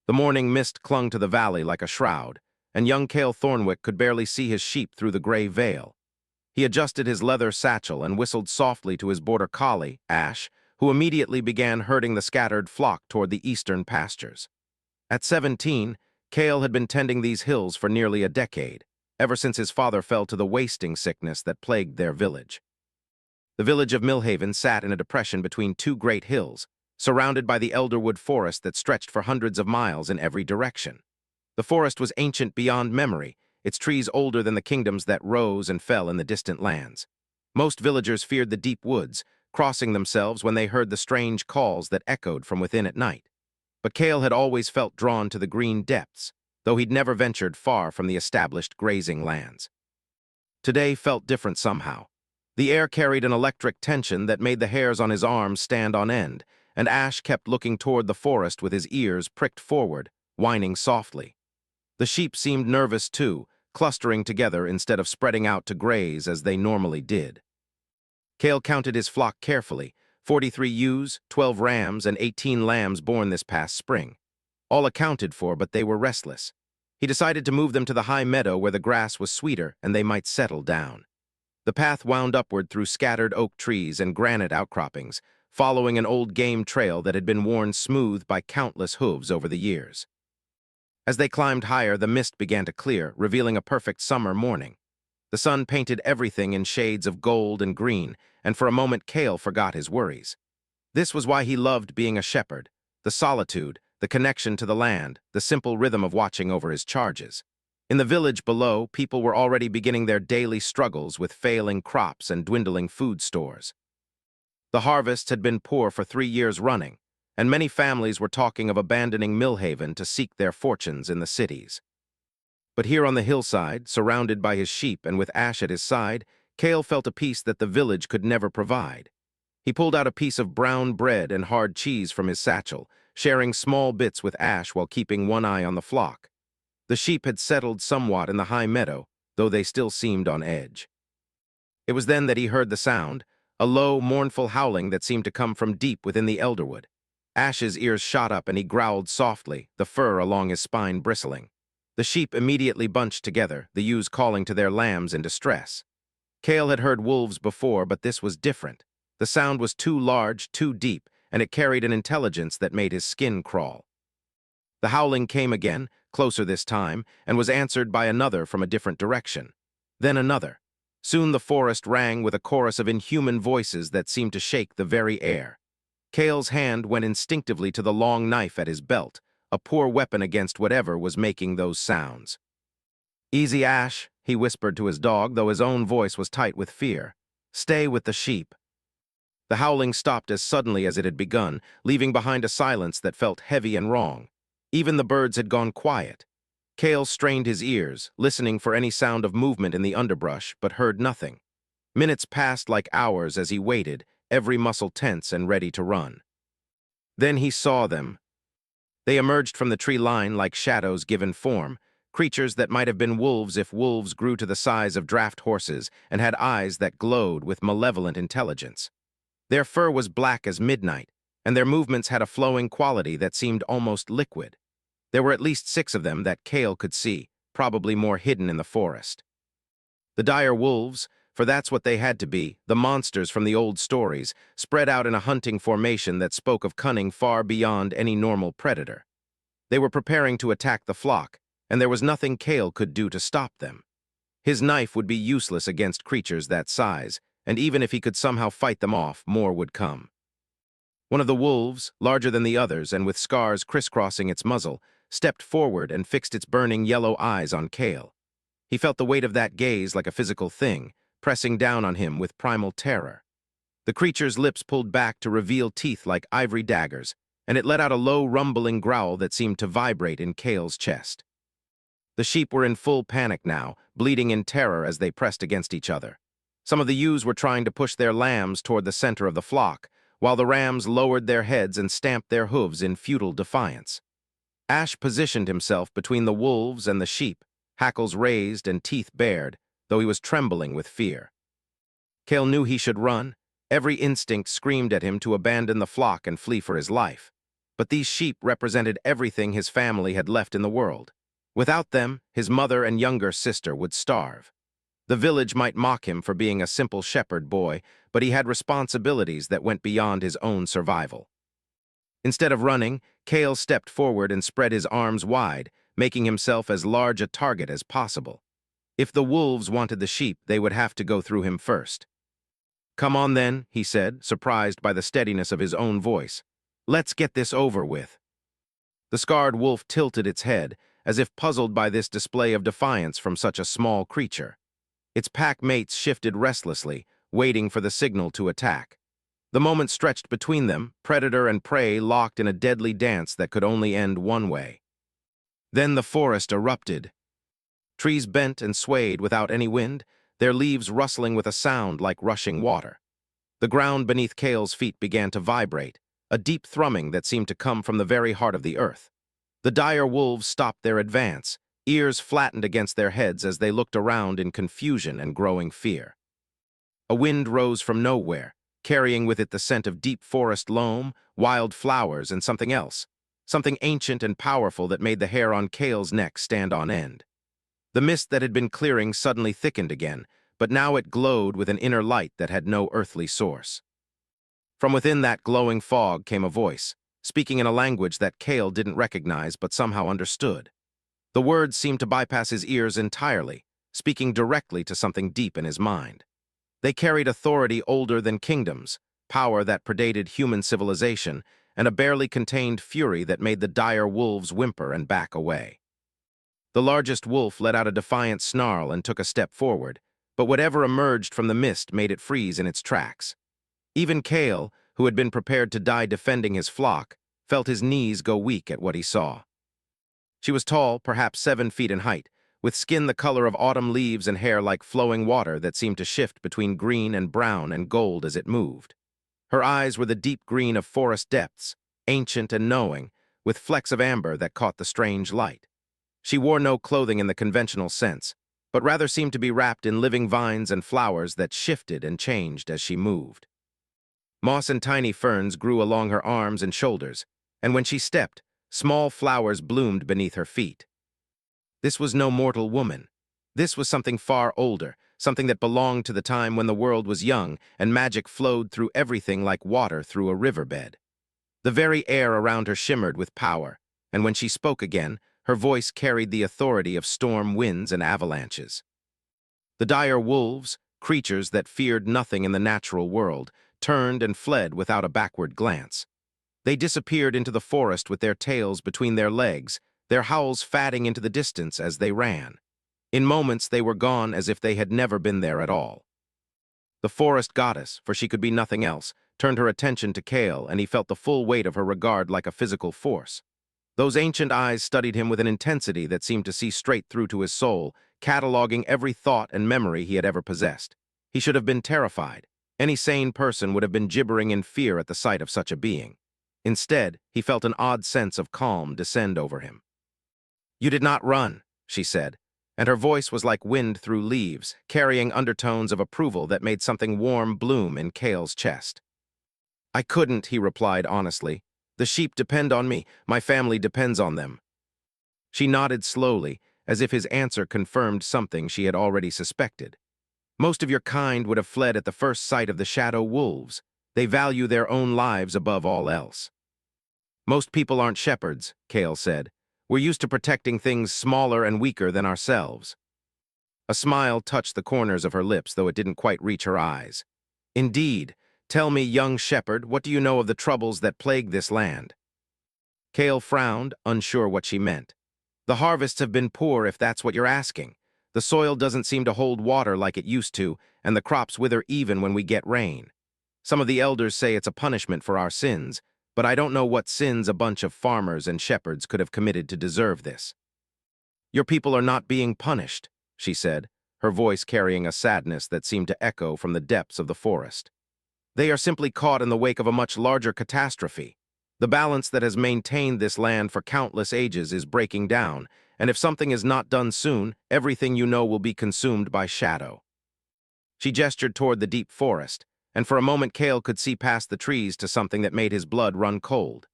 The morning mist clung to the valley like a shroud, and young Cale Thornwick could barely see his sheep through the gray veil. He adjusted his leather satchel and whistled softly to his border collie, Ash, who immediately began herding the scattered flock toward the eastern pastures. At 17, Cale had been tending these hills for nearly a decade, ever since his father fell to the wasting sickness that plagued their village. The village of Millhaven sat in a depression between two great hills, surrounded by the elderwood forest that stretched for hundreds of miles in every direction. The forest was ancient beyond memory, its trees older than the kingdoms that rose and fell in the distant lands. Most villagers feared the deep woods, crossing themselves when they heard the strange calls that echoed from within at night. But Cale had always felt drawn to the green depths, though he'd never ventured far from the established grazing lands. Today felt different somehow. The air carried an electric tension that made the hairs on his arms stand on end, and Ash kept looking toward the forest with his ears pricked forward, whining softly. The sheep seemed nervous too, clustering together instead of spreading out to graze as they normally did. Cale counted his flock carefully, 43 ewes, 12 rams, and 18 lambs born this past spring. All accounted for, but they were restless. He decided to move them to the high meadow where the grass was sweeter and they might settle down. The path wound upward through scattered oak trees and granite outcroppings, following an old game trail that had been worn smooth by countless hooves over the years. As they climbed higher, the mist began to clear, revealing a perfect summer morning. The sun painted everything in shades of gold and green, and for a moment Cale forgot his worries. This was why he loved being a shepherd: the solitude, the connection to the land, the simple rhythm of watching over his charges. In the village below, people were already beginning their daily struggles with failing crops and dwindling food stores. The harvests had been poor for 3 years running, and many families were talking of abandoning Millhaven to seek their fortunes in the cities. But here on the hillside, surrounded by his sheep and with Ash at his side, Cale felt a peace that the village could never provide. He pulled out a piece of brown bread and hard cheese from his satchel, sharing small bits with Ash while keeping one eye on the flock. The sheep had settled somewhat in the high meadow, though they still seemed on edge. It was then that he heard the sound, a low, mournful howling that seemed to come from deep within the elderwood. Ash's ears shot up and he growled softly, the fur along his spine bristling. The sheep immediately bunched together, the ewes calling to their lambs in distress. Cale had heard wolves before, but this was different. The sound was too large, too deep, and it carried an intelligence that made his skin crawl. The howling came again, closer this time, and was answered by another from a different direction. Then another. Soon the forest rang with a chorus of inhuman voices that seemed to shake the very air. Cale's hand went instinctively to the long knife at his belt, a poor weapon against whatever was making those sounds. "Easy, Ash," he whispered to his dog, though his own voice was tight with fear. "Stay with the sheep." The howling stopped as suddenly as it had begun, leaving behind a silence that felt heavy and wrong. Even the birds had gone quiet. Cale strained his ears, listening for any sound of movement in the underbrush, but heard nothing. Minutes passed like hours as he waited, every muscle tense and ready to run. Then he saw them. They emerged from the tree line like shadows given form, creatures that might have been wolves if wolves grew to the size of draft horses and had eyes that glowed with malevolent intelligence. Their fur was black as midnight, and their movements had a flowing quality that seemed almost liquid. There were at least 6 of them that Cale could see, probably more hidden in the forest. The dire wolves, for that's what they had to be, the monsters from the old stories, spread out in a hunting formation that spoke of cunning far beyond any normal predator. They were preparing to attack the flock, and there was nothing Cale could do to stop them. His knife would be useless against creatures that size, and even if he could somehow fight them off, more would come. One of the wolves, larger than the others and with scars crisscrossing its muzzle, stepped forward and fixed its burning yellow eyes on Cale. He felt the weight of that gaze like a physical thing, pressing down on him with primal terror. The creature's lips pulled back to reveal teeth like ivory daggers, and it let out a low, rumbling growl that seemed to vibrate in Cale's chest. The sheep were in full panic now, bleating in terror as they pressed against each other. Some of the ewes were trying to push their lambs toward the center of the flock, while the rams lowered their heads and stamped their hooves in futile defiance. Ash positioned himself between the wolves and the sheep, hackles raised and teeth bared, though he was trembling with fear. Cale knew he should run. Every instinct screamed at him to abandon the flock and flee for his life. But these sheep represented everything his family had left in the world. Without them, his mother and younger sister would starve. The village might mock him for being a simple shepherd boy, but he had responsibilities that went beyond his own survival. Instead of running, Kale stepped forward and spread his arms wide, making himself as large a target as possible. If the wolves wanted the sheep, they would have to go through him first. "Come on then," he said, surprised by the steadiness of his own voice. "Let's get this over with." The scarred wolf tilted its head, as if puzzled by this display of defiance from such a small creature. Its pack mates shifted restlessly, waiting for the signal to attack. The moment stretched between them, predator and prey locked in a deadly dance that could only end one way. Then the forest erupted. Trees bent and swayed without any wind, their leaves rustling with a sound like rushing water. The ground beneath Kale's feet began to vibrate, a deep thrumming that seemed to come from the very heart of the earth. The dire wolves stopped their advance, ears flattened against their heads as they looked around in confusion and growing fear. A wind rose from nowhere, carrying with it the scent of deep forest loam, wild flowers, and something else, something ancient and powerful that made the hair on Kale's neck stand on end. The mist that had been clearing suddenly thickened again, but now it glowed with an inner light that had no earthly source. From within that glowing fog came a voice, speaking in a language that Kale didn't recognize but somehow understood. The words seemed to bypass his ears entirely, speaking directly to something deep in his mind. They carried authority older than kingdoms, power that predated human civilization, and a barely contained fury that made the dire wolves whimper and back away. The largest wolf let out a defiant snarl and took a step forward, but whatever emerged from the mist made it freeze in its tracks. Even Kale, who had been prepared to die defending his flock, felt his knees go weak at what he saw. She was tall, perhaps 7 feet in height, with skin the color of autumn leaves and hair like flowing water that seemed to shift between green and brown and gold as it moved. Her eyes were the deep green of forest depths, ancient and knowing, with flecks of amber that caught the strange light. She wore no clothing in the conventional sense, but rather seemed to be wrapped in living vines and flowers that shifted and changed as she moved. Moss and tiny ferns grew along her arms and shoulders, and when she stepped, small flowers bloomed beneath her feet. This was no mortal woman. This was something far older, something that belonged to the time when the world was young and magic flowed through everything like water through a riverbed. The very air around her shimmered with power, and when she spoke again, her voice carried the authority of storm winds and avalanches. The dire wolves, creatures that feared nothing in the natural world, turned and fled without a backward glance. They disappeared into the forest with their tails between their legs, their howls fading into the distance as they ran. In moments they were gone as if they had never been there at all. The forest goddess, for she could be nothing else, turned her attention to Kale, and he felt the full weight of her regard like a physical force. Those ancient eyes studied him with an intensity that seemed to see straight through to his soul, cataloging every thought and memory he had ever possessed. He should have been terrified. Any sane person would have been gibbering in fear at the sight of such a being. Instead, he felt an odd sense of calm descend over him. "You did not run," she said, and her voice was like wind through leaves, carrying undertones of approval that made something warm bloom in Kale's chest. "I couldn't," he replied honestly. "The sheep depend on me. My family depends on them." She nodded slowly, as if his answer confirmed something she had already suspected. "Most of your kind would have fled at the first sight of the shadow wolves. They value their own lives above all else." "Most people aren't shepherds," Kale said. "We're used to protecting things smaller and weaker than ourselves." A smile touched the corners of her lips, though it didn't quite reach her eyes. "Indeed. Tell me, young shepherd, what do you know of the troubles that plague this land?" Kale frowned, unsure what she meant. "The harvests have been poor, if that's what you're asking. The soil doesn't seem to hold water like it used to, and the crops wither even when we get rain. Some of the elders say it's a punishment for our sins, but I don't know what sins a bunch of farmers and shepherds could have committed to deserve this." "Your people are not being punished," she said, her voice carrying a sadness that seemed to echo from the depths of the forest. "They are simply caught in the wake of a much larger catastrophe. The balance that has maintained this land for countless ages is breaking down, and if something is not done soon, everything you know will be consumed by shadow." She gestured toward the deep forest, and for a moment Kale could see past the trees to something that made his blood run cold.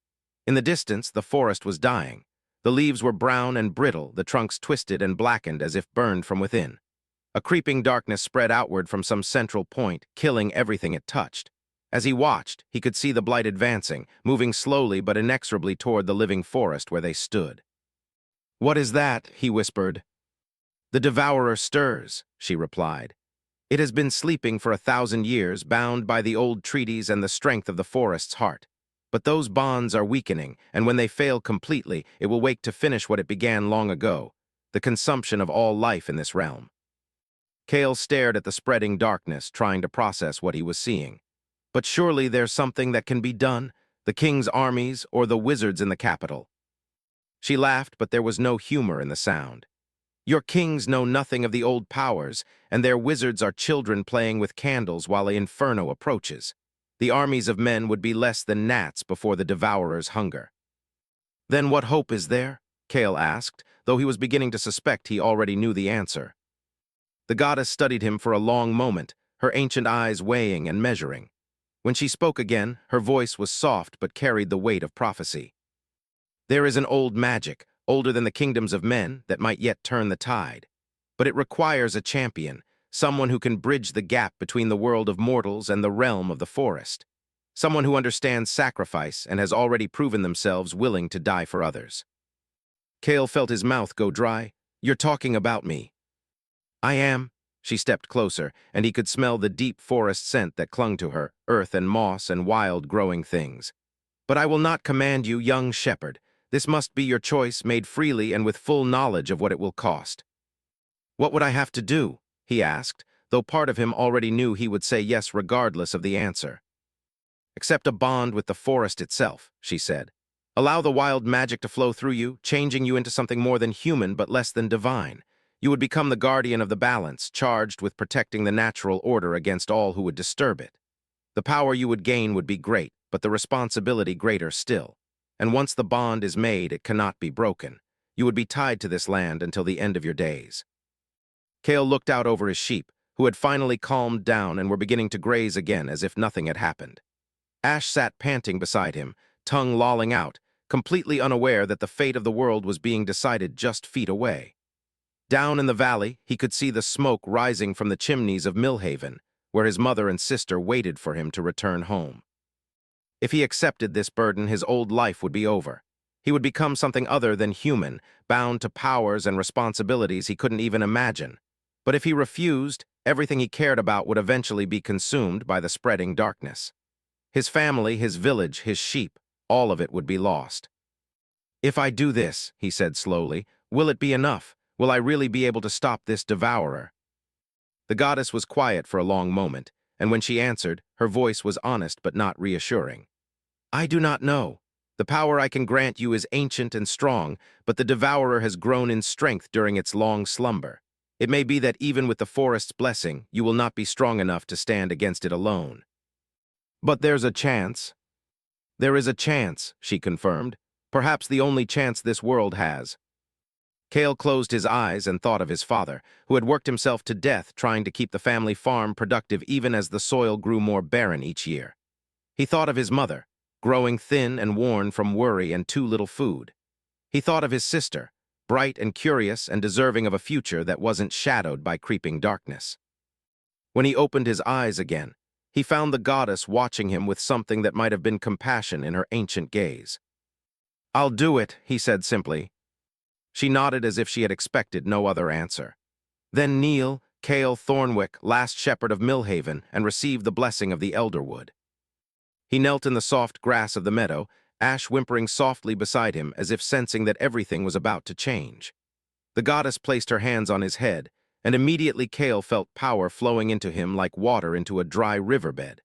In the distance, the forest was dying. The leaves were brown and brittle, the trunks twisted and blackened as if burned from within. A creeping darkness spread outward from some central point, killing everything it touched. As he watched, he could see the blight advancing, moving slowly but inexorably toward the living forest where they stood. "What is that?" he whispered. "The devourer stirs," she replied. "It has been sleeping for 1,000 years, bound by the old treaties and the strength of the forest's heart. But those bonds are weakening, and when they fail completely, it will wake to finish what it began long ago, the consumption of all life in this realm." Kale stared at the spreading darkness, trying to process what he was seeing. "But surely there's something that can be done? The king's armies or the wizards in the capital?" She laughed, but there was no humor in the sound. "Your kings know nothing of the old powers, and their wizards are children playing with candles while the inferno approaches. The armies of men would be less than gnats before the devourer's hunger." "Then what hope is there?" Kale asked, though he was beginning to suspect he already knew the answer. The goddess studied him for a long moment, her ancient eyes weighing and measuring. When she spoke again, her voice was soft but carried the weight of prophecy. "There is an old magic, older than the kingdoms of men, that might yet turn the tide. But it requires a champion, someone who can bridge the gap between the world of mortals and the realm of the forest. Someone who understands sacrifice and has already proven themselves willing to die for others." Kale felt his mouth go dry. "You're talking about me." "I am." She stepped closer, and he could smell the deep forest scent that clung to her, earth and moss and wild growing things. "But I will not command you, young shepherd. This must be your choice, made freely and with full knowledge of what it will cost." "What would I have to do?" he asked, though part of him already knew he would say yes regardless of the answer. "Accept a bond with the forest itself," she said. "Allow the wild magic to flow through you, changing you into something more than human but less than divine. You would become the guardian of the balance, charged with protecting the natural order against all who would disturb it. The power you would gain would be great, but the responsibility greater still. And once the bond is made, it cannot be broken. You would be tied to this land until the end of your days." Kale looked out over his sheep, who had finally calmed down and were beginning to graze again as if nothing had happened. Ash sat panting beside him, tongue lolling out, completely unaware that the fate of the world was being decided just feet away. Down in the valley, he could see the smoke rising from the chimneys of Millhaven, where his mother and sister waited for him to return home. If he accepted this burden, his old life would be over. He would become something other than human, bound to powers and responsibilities he couldn't even imagine. But if he refused, everything he cared about would eventually be consumed by the spreading darkness. His family, his village, his sheep, all of it would be lost. "If I do this," he said slowly, "will it be enough? Will I really be able to stop this devourer?" The goddess was quiet for a long moment, and when she answered, her voice was honest but not reassuring. "I do not know. The power I can grant you is ancient and strong, but the devourer has grown in strength during its long slumber. It may be that even with the forest's blessing, you will not be strong enough to stand against it alone." "But there's a chance." "There is a chance," she confirmed. "Perhaps the only chance this world has." Kale closed his eyes and thought of his father, who had worked himself to death trying to keep the family farm productive even as the soil grew more barren each year. He thought of his mother, growing thin and worn from worry and too little food. He thought of his sister, bright and curious and deserving of a future that wasn't shadowed by creeping darkness. When he opened his eyes again, he found the goddess watching him with something that might have been compassion in her ancient gaze. "I'll do it," he said simply. She nodded as if she had expected no other answer. "Then kneel, Kale Thornwick, last shepherd of Millhaven, and receive the blessing of the elderwood." He knelt in the soft grass of the meadow, Ash whimpering softly beside him as if sensing that everything was about to change. The goddess placed her hands on his head, and immediately Kale felt power flowing into him like water into a dry riverbed.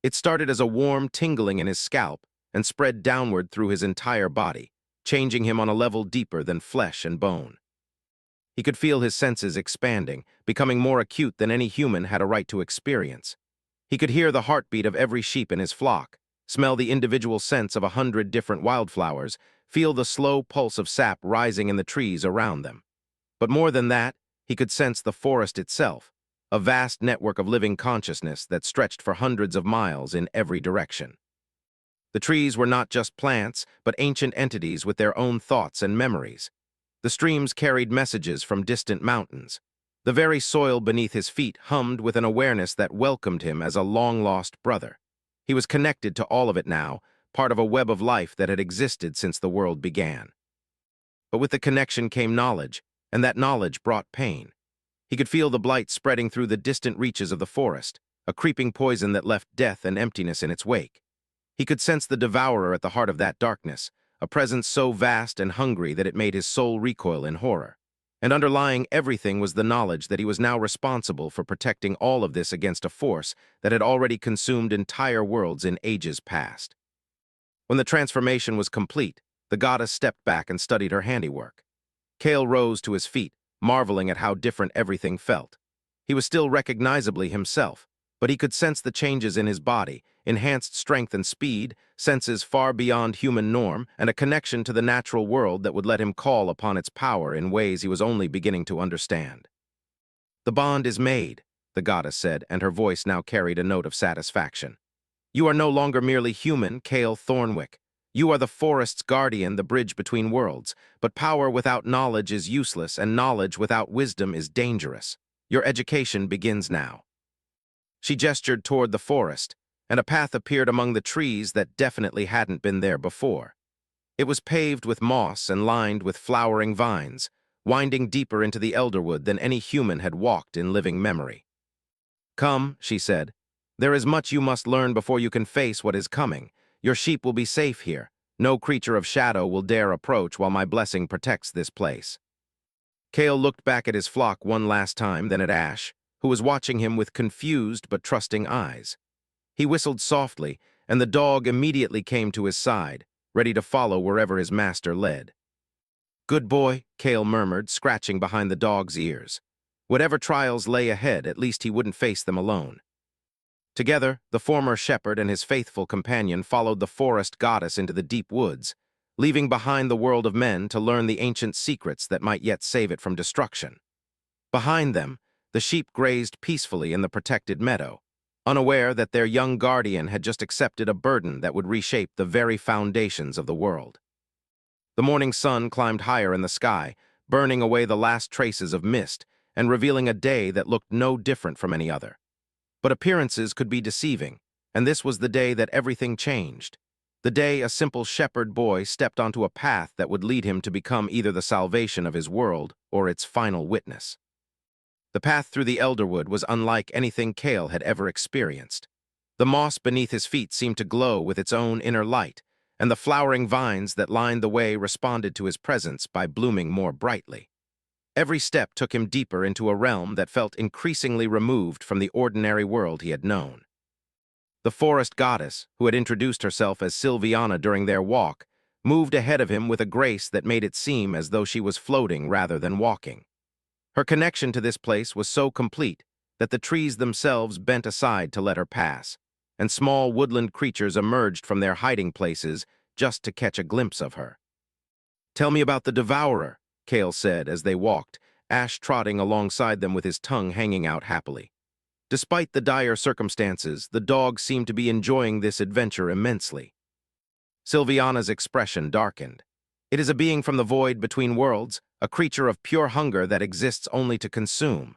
It started as a warm tingling in his scalp and spread downward through his entire body, changing him on a level deeper than flesh and bone. He could feel his senses expanding, becoming more acute than any human had a right to experience. He could hear the heartbeat of every sheep in his flock, smell the individual scents of 100 different wildflowers, feel the slow pulse of sap rising in the trees around them. But more than that, he could sense the forest itself, a vast network of living consciousness that stretched for hundreds of miles in every direction. The trees were not just plants, but ancient entities with their own thoughts and memories. The streams carried messages from distant mountains. The very soil beneath his feet hummed with an awareness that welcomed him as a long-lost brother. He was connected to all of it now, part of a web of life that had existed since the world began. But with the connection came knowledge, and that knowledge brought pain. He could feel the blight spreading through the distant reaches of the forest, a creeping poison that left death and emptiness in its wake. He could sense the devourer at the heart of that darkness, a presence so vast and hungry that it made his soul recoil in horror. And underlying everything was the knowledge that he was now responsible for protecting all of this against a force that had already consumed entire worlds in ages past. When the transformation was complete, the goddess stepped back and studied her handiwork. Kale rose to his feet, marveling at how different everything felt. He was still recognizably himself, but he could sense the changes in his body, enhanced strength and speed, senses far beyond human norm, and a connection to the natural world that would let him call upon its power in ways he was only beginning to understand. "The bond is made," the goddess said, and her voice now carried a note of satisfaction. "You are no longer merely human, Kale Thornwick. You are the forest's guardian, the bridge between worlds. But power without knowledge is useless, and knowledge without wisdom is dangerous. Your education begins now." She gestured toward the forest, and a path appeared among the trees that definitely hadn't been there before. It was paved with moss and lined with flowering vines, winding deeper into the elderwood than any human had walked in living memory. "Come," she said. "There is much you must learn before you can face what is coming. Your sheep will be safe here. No creature of shadow will dare approach while my blessing protects this place." Kale looked back at his flock one last time, then at Ash, who was watching him with confused but trusting eyes. He whistled softly, and the dog immediately came to his side, ready to follow wherever his master led. "Good boy," Kale murmured, scratching behind the dog's ears. Whatever trials lay ahead, at least he wouldn't face them alone. Together, the former shepherd and his faithful companion followed the forest goddess into the deep woods, leaving behind the world of men to learn the ancient secrets that might yet save it from destruction. Behind them, the sheep grazed peacefully in the protected meadow, unaware that their young guardian had just accepted a burden that would reshape the very foundations of the world. The morning sun climbed higher in the sky, burning away the last traces of mist and revealing a day that looked no different from any other. But appearances could be deceiving, and this was the day that everything changed. The day a simple shepherd boy stepped onto a path that would lead him to become either the salvation of his world or its final witness. The path through the elderwood was unlike anything Kale had ever experienced. The moss beneath his feet seemed to glow with its own inner light, and the flowering vines that lined the way responded to his presence by blooming more brightly. Every step took him deeper into a realm that felt increasingly removed from the ordinary world he had known. The forest goddess, who had introduced herself as Sylviana during their walk, moved ahead of him with a grace that made it seem as though she was floating rather than walking. Her connection to this place was so complete that the trees themselves bent aside to let her pass, and small woodland creatures emerged from their hiding places just to catch a glimpse of her. "Tell me about the devourer," Kale said as they walked, Ash trotting alongside them with his tongue hanging out happily. Despite the dire circumstances, the dog seemed to be enjoying this adventure immensely. Sylviana's expression darkened. "It is a being from the void between worlds, a creature of pure hunger that exists only to consume.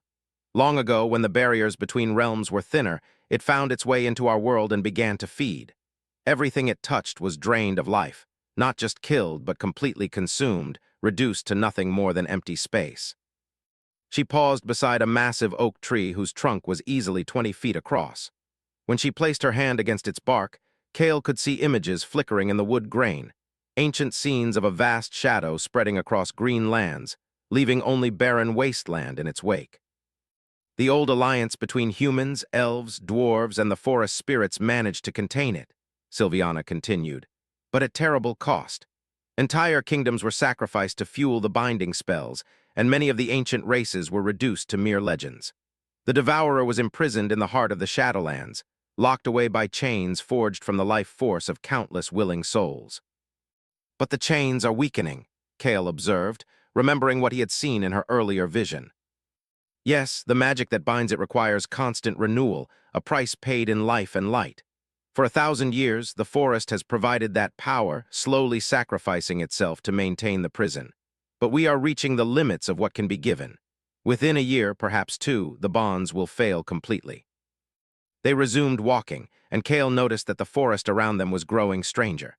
Long ago, when the barriers between realms were thinner, it found its way into our world and began to feed. Everything it touched was drained of life, not just killed but completely consumed, reduced to nothing more than empty space." She paused beside a massive oak tree whose trunk was easily 20 feet across. When she placed her hand against its bark, Kale could see images flickering in the wood grain, ancient scenes of a vast shadow spreading across green lands, leaving only barren wasteland in its wake. The old alliance between humans, elves, dwarves, and the forest spirits managed to contain it, Sylviana continued, but at terrible cost. Entire kingdoms were sacrificed to fuel the binding spells, and many of the ancient races were reduced to mere legends. The devourer was imprisoned in the heart of the Shadowlands, locked away by chains forged from the life force of countless willing souls. "But the chains are weakening," Kale observed, remembering what he had seen in her earlier vision. "Yes, the magic that binds it requires constant renewal, a price paid in life and light. For 1,000 years, the forest has provided that power, slowly sacrificing itself to maintain the prison. But we are reaching the limits of what can be given. Within a year, perhaps two, the bonds will fail completely. They resumed walking, and Kale noticed that the forest around them was growing stranger.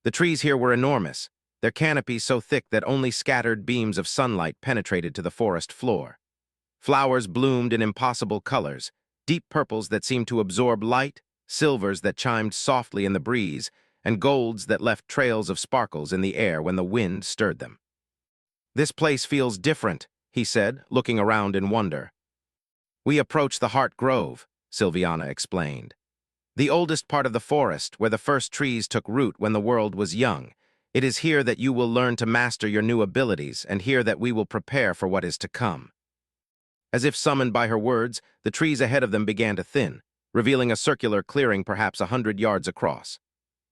The trees here were enormous, their canopies so thick that only scattered beams of sunlight penetrated to the forest floor. Flowers bloomed in impossible colors, deep purples that seemed to absorb light, silvers that chimed softly in the breeze, and golds that left trails of sparkles in the air when the wind stirred them. "This place feels different," he said, looking around in wonder. "We approach the Heart Grove," Silviana explained. "The oldest part of the forest, where the first trees took root when the world was young. It is here that you will learn to master your new abilities, and here that we will prepare for what is to come." As if summoned by her words, the trees ahead of them began to thin, revealing a circular clearing perhaps 100 yards across.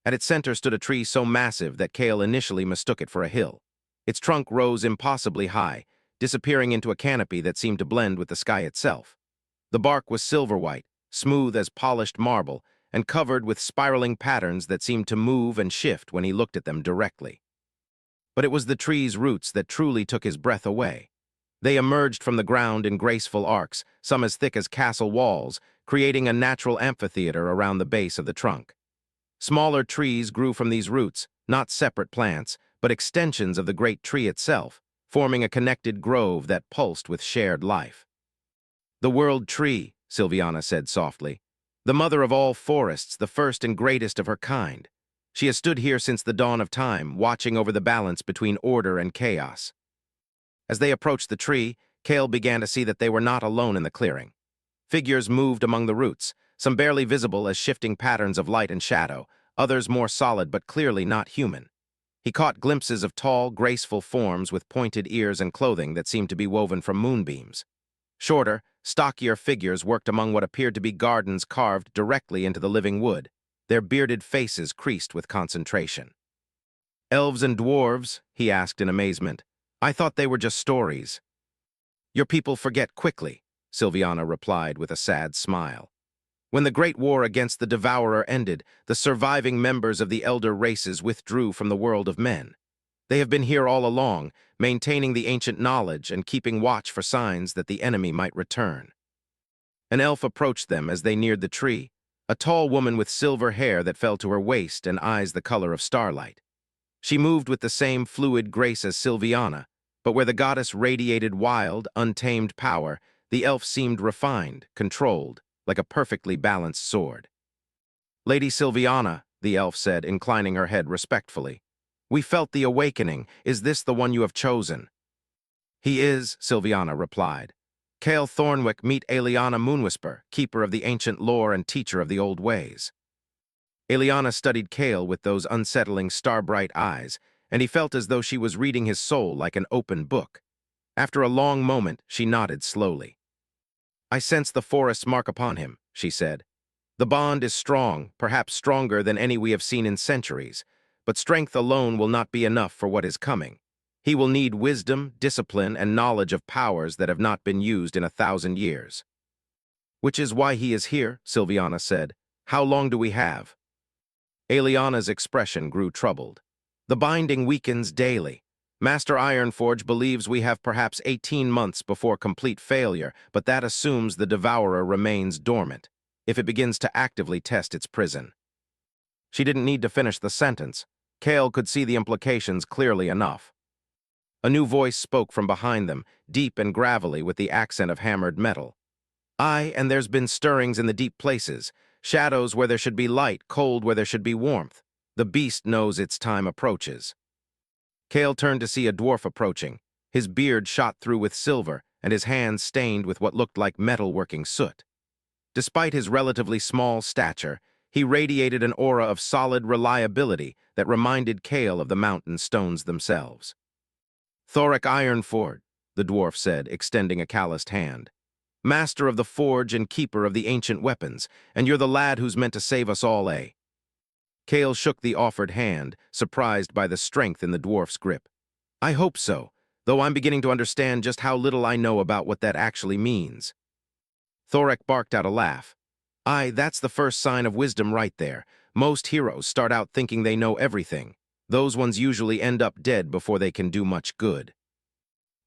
At its center stood a tree so massive that Kale initially mistook it for a hill. Its trunk rose impossibly high, disappearing into a canopy that seemed to blend with the sky itself. The bark was silver-white, smooth as polished marble, and covered with spiraling patterns that seemed to move and shift when he looked at them directly. But it was the tree's roots that truly took his breath away. They emerged from the ground in graceful arcs, some as thick as castle walls, creating a natural amphitheater around the base of the trunk. Smaller trees grew from these roots, not separate plants, but extensions of the great tree itself, forming a connected grove that pulsed with shared life. "The World Tree," Silviana said softly. "The mother of all forests, the first and greatest of her kind. She has stood here since the dawn of time, watching over the balance between order and chaos." As they approached the tree, Kale began to see that they were not alone in the clearing. Figures moved among the roots, some barely visible as shifting patterns of light and shadow, others more solid but clearly not human. He caught glimpses of tall, graceful forms with pointed ears and clothing that seemed to be woven from moonbeams. Shorter, stockier figures worked among what appeared to be gardens carved directly into the living wood, their bearded faces creased with concentration. "Elves and dwarves?" he asked in amazement. "I thought they were just stories." "Your people forget quickly," Silviana replied with a sad smile. "When the Great War against the Devourer ended, the surviving members of the elder races withdrew from the world of men. They have been here all along, maintaining the ancient knowledge and keeping watch for signs that the enemy might return." An elf approached them as they neared the tree, a tall woman with silver hair that fell to her waist and eyes the color of starlight. She moved with the same fluid grace as Silviana, but where the goddess radiated wild, untamed power, the elf seemed refined, controlled, like a perfectly balanced sword. "Lady Silviana," the elf said, inclining her head respectfully. "We felt the awakening. Is this the one you have chosen?" "He is," Silviana replied. "Kale Thornwick, meet Eliana Moonwhisper, keeper of the ancient lore and teacher of the old ways." Eliana studied Kale with those unsettling, star-bright eyes, and he felt as though she was reading his soul like an open book. After a long moment, she nodded slowly. "I sense the forest's mark upon him," she said. "The bond is strong, perhaps stronger than any we have seen in centuries, but strength alone will not be enough for what is coming. He will need wisdom, discipline, and knowledge of powers that have not been used in 1,000 years." "Which is why he is here," Silviana said. "How long do we have?" Eliana's expression grew troubled. "The binding weakens daily. Master Ironforge believes we have perhaps 18 months before complete failure, but that assumes the Devourer remains dormant, if it begins to actively test its prison." She didn't need to finish the sentence. Kale could see the implications clearly enough. A new voice spoke from behind them, deep and gravelly with the accent of hammered metal. "Aye, and there's been stirrings in the deep places, shadows where there should be light, cold where there should be warmth. The beast knows its time approaches." Kale turned to see a dwarf approaching, his beard shot through with silver and his hands stained with what looked like metal-working soot. Despite his relatively small stature, he radiated an aura of solid reliability that reminded Kale of the mountain stones themselves. "Thoric Ironforge," the dwarf said, extending a calloused hand. "Master of the forge and keeper of the ancient weapons, and you're the lad who's meant to save us all, eh?" Kale shook the offered hand, surprised by the strength in the dwarf's grip. "I hope so, though I'm beginning to understand just how little I know about what that actually means." Thoric barked out a laugh. That's the first sign of wisdom right there. Most heroes start out thinking they know everything. Those ones usually end up dead before they can do much good.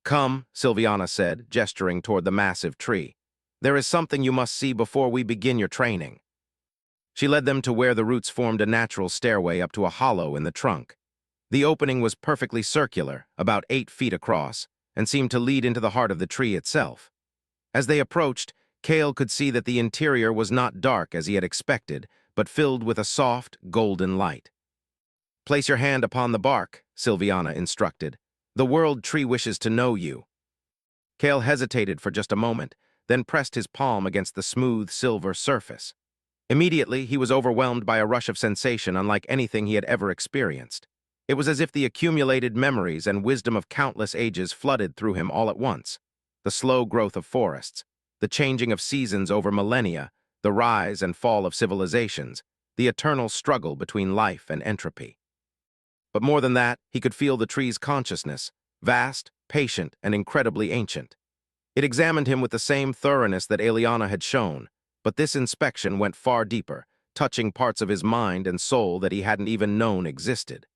Come, Sylviana said, gesturing toward the massive tree. There is something you must see before we begin your training. She led them to where the roots formed a natural stairway up to a hollow in the trunk. The opening was perfectly circular, about 8 feet across, and seemed to lead into the heart of the tree itself. As they approached, Kale could see that the interior was not dark as he had expected, but filled with a soft, golden light. Place your hand upon the bark, Sylviana instructed. The world tree wishes to know you. Kale hesitated for just a moment, then pressed his palm against the smooth silver surface. Immediately, he was overwhelmed by a rush of sensation unlike anything he had ever experienced. It was as if the accumulated memories and wisdom of countless ages flooded through him all at once. The slow growth of forests, the changing of seasons over millennia, the rise and fall of civilizations, the eternal struggle between life and entropy. But more than that, he could feel the tree's consciousness, vast, patient, and incredibly ancient. It examined him with the same thoroughness that Eliana had shown, but this inspection went far deeper, touching parts of his mind and soul that he hadn't even known existed.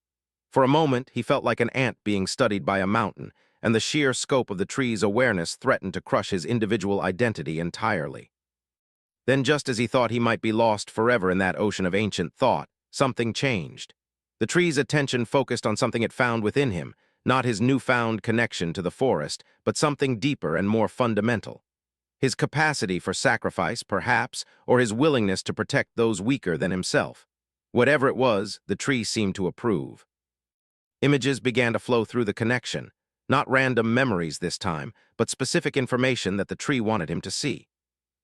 For a moment, he felt like an ant being studied by a mountain, and the sheer scope of the tree's awareness threatened to crush his individual identity entirely. Then, just as he thought he might be lost forever in that ocean of ancient thought, something changed. The tree's attention focused on something it found within him, not his newfound connection to the forest, but something deeper and more fundamental. His capacity for sacrifice, perhaps, or his willingness to protect those weaker than himself. Whatever it was, the tree seemed to approve. Images began to flow through the connection, not random memories this time, but specific information that the tree wanted him to see.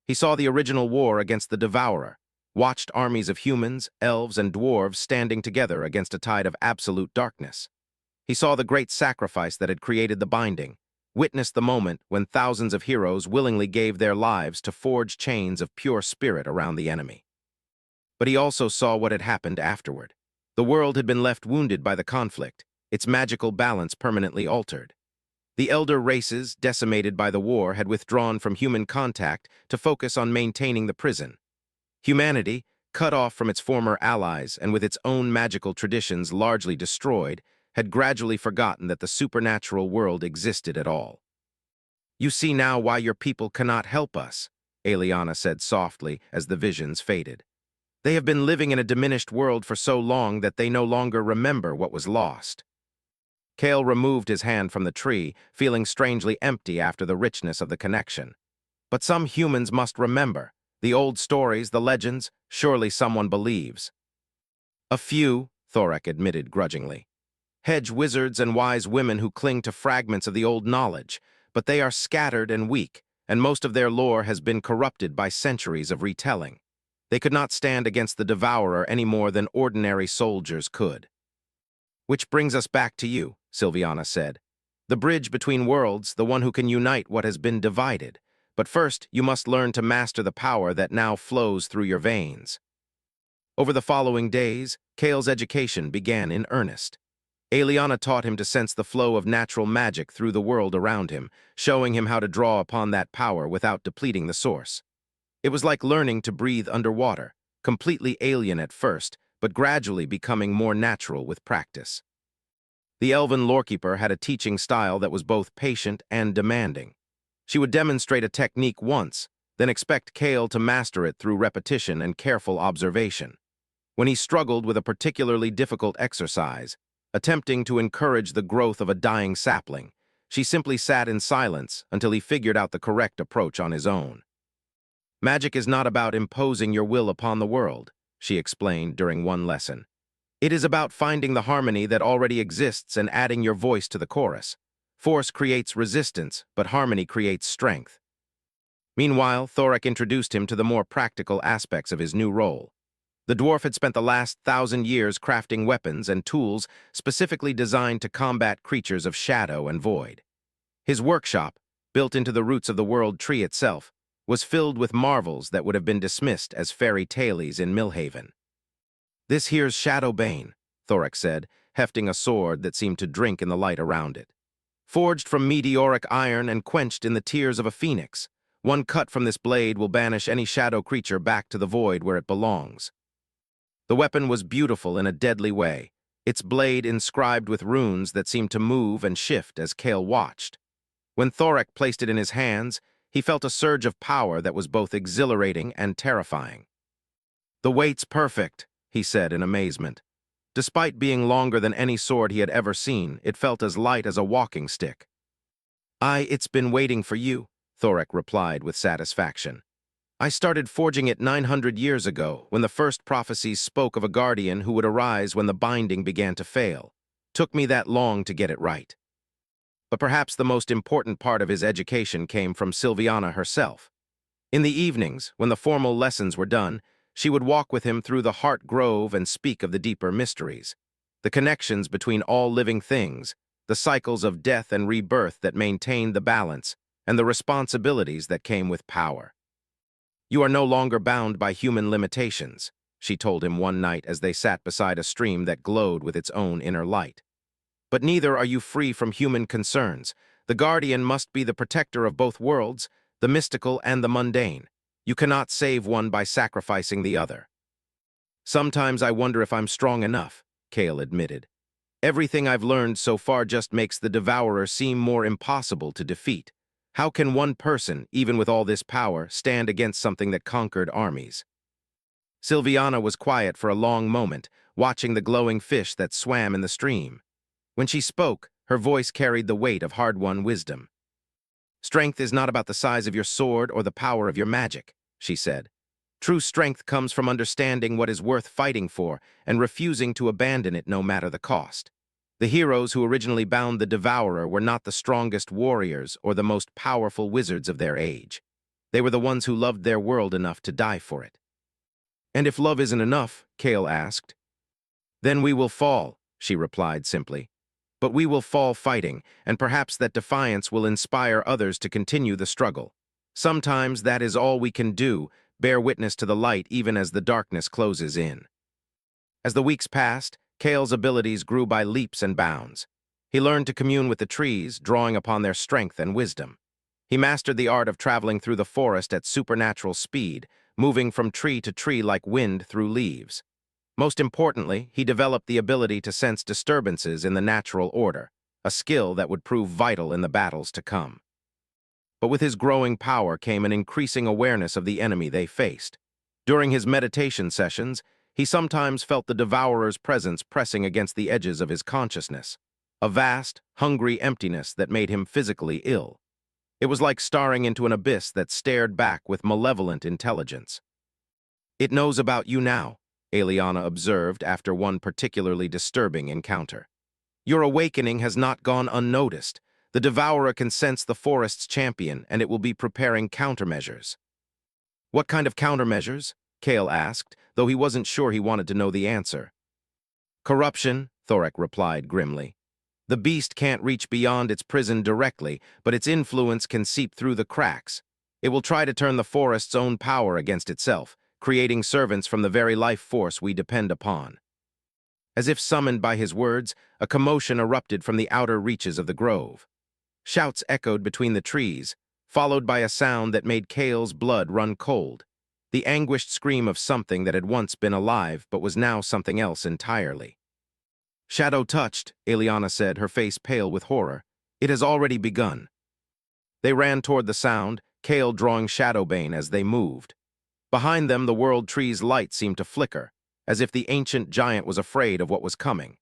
He saw the original war against the Devourer, watched armies of humans, elves, and dwarves standing together against a tide of absolute darkness. He saw the great sacrifice that had created the binding, witnessed the moment when thousands of heroes willingly gave their lives to forge chains of pure spirit around the enemy. But he also saw what had happened afterward. The world had been left wounded by the conflict, its magical balance permanently altered. The elder races, decimated by the war, had withdrawn from human contact to focus on maintaining the prison. Humanity, cut off from its former allies and with its own magical traditions largely destroyed, had gradually forgotten that the supernatural world existed at all. "You see now why your people cannot help us," Eliana said softly as the visions faded. "They have been living in a diminished world for so long that they no longer remember what was lost." Kale removed his hand from the tree, feeling strangely empty after the richness of the connection. But some humans must remember. The old stories, the legends, surely someone believes. "A few," Thorek admitted grudgingly. "Hedge wizards and wise women who cling to fragments of the old knowledge, but they are scattered and weak, and most of their lore has been corrupted by centuries of retelling. They could not stand against the Devourer any more than ordinary soldiers could." "Which brings us back to you," Sylviana said. "The bridge between worlds, the one who can unite what has been divided. But first, you must learn to master the power that now flows through your veins." Over the following days, Kale's education began in earnest. Eliana taught him to sense the flow of natural magic through the world around him, showing him how to draw upon that power without depleting the source. It was like learning to breathe underwater, completely alien at first, but gradually becoming more natural with practice. The elven lorekeeper had a teaching style that was both patient and demanding. She would demonstrate a technique once, then expect Kale to master it through repetition and careful observation. When he struggled with a particularly difficult exercise, attempting to encourage the growth of a dying sapling, she simply sat in silence until he figured out the correct approach on his own. "Magic is not about imposing your will upon the world," she explained during one lesson. "It is about finding the harmony that already exists and adding your voice to the chorus. Force creates resistance, but harmony creates strength." Meanwhile, Thorek introduced him to the more practical aspects of his new role. The dwarf had spent the last 1,000 years crafting weapons and tools specifically designed to combat creatures of shadow and void. His workshop, built into the roots of the world tree itself, was filled with marvels that would have been dismissed as fairy tales in Millhaven. "This here's Shadowbane," Thorek said, hefting a sword that seemed to drink in the light around it. "Forged from meteoric iron and quenched in the tears of a phoenix, One cut from this blade will banish any shadow creature back to the void where it belongs. The weapon was beautiful in a deadly way, its blade inscribed with runes that seemed to move and shift as Kale watched. When Thorek placed it in his hands, he felt a surge of power that was both exhilarating and terrifying. "The weight's perfect," he said in amazement. Despite being longer than any sword he had ever seen, it felt as light as a walking stick. It's been waiting for you," Thorek replied with satisfaction. "I started forging it 900 years ago, when the first prophecies spoke of a guardian who would arise when the binding began to fail. Took me that long to get it right." But perhaps the most important part of his education came from Sylviana herself. In the evenings, when the formal lessons were done, she would walk with him through the Heart Grove and speak of the deeper mysteries, the connections between all living things, the cycles of death and rebirth that maintained the balance, and the responsibilities that came with power. "You are no longer bound by human limitations," she told him one night as they sat beside a stream that glowed with its own inner light. "But neither are you free from human concerns. The guardian must be the protector of both worlds, the mystical and the mundane. You cannot save one by sacrificing the other." "Sometimes I wonder if I'm strong enough," Kale admitted. "Everything I've learned so far just makes the Devourer seem more impossible to defeat. How can one person, even with all this power, stand against something that conquered armies?" Sylviana was quiet for a long moment, watching the glowing fish that swam in the stream. When she spoke, her voice carried the weight of hard-won wisdom. "Strength is not about the size of your sword or the power of your magic," she said. "True strength comes from understanding what is worth fighting for and refusing to abandon it no matter the cost. The heroes who originally bound the Devourer were not the strongest warriors or the most powerful wizards of their age. They were the ones who loved their world enough to die for it." "And if love isn't enough," Kale asked. "Then we will fall," she replied simply. "But we will fall fighting, and perhaps that defiance will inspire others to continue the struggle. Sometimes that is all we can do, bear witness to the light even as the darkness closes in." As the weeks passed, Kale's abilities grew by leaps and bounds. He learned to commune with the trees, drawing upon their strength and wisdom. He mastered the art of traveling through the forest at supernatural speed, moving from tree to tree like wind through leaves. Most importantly, he developed the ability to sense disturbances in the natural order, a skill that would prove vital in the battles to come. But with his growing power came an increasing awareness of the enemy they faced. During his meditation sessions, he sometimes felt the Devourer's presence pressing against the edges of his consciousness, a vast, hungry emptiness that made him physically ill. It was like staring into an abyss that stared back with malevolent intelligence. "It knows about you now," Eliana observed after one particularly disturbing encounter. "Your awakening has not gone unnoticed. The Devourer can sense the forest's champion, and it will be preparing countermeasures." "What kind of countermeasures?" Kale asked, though he wasn't sure he wanted to know the answer. "Corruption," Thorek replied grimly. "The beast can't reach beyond its prison directly, but its influence can seep through the cracks. It will try to turn the forest's own power against itself, creating servants from the very life force we depend upon." As if summoned by his words, a commotion erupted from the outer reaches of the grove. Shouts echoed between the trees, followed by a sound that made Kale's blood run cold, the anguished scream of something that had once been alive but was now something else entirely. "Shadow touched," Eliana said, her face pale with horror. "It has already begun." They ran toward the sound, Kale drawing Shadowbane as they moved. Behind them, the world tree's light seemed to flicker, as if the ancient giant was afraid of what was coming.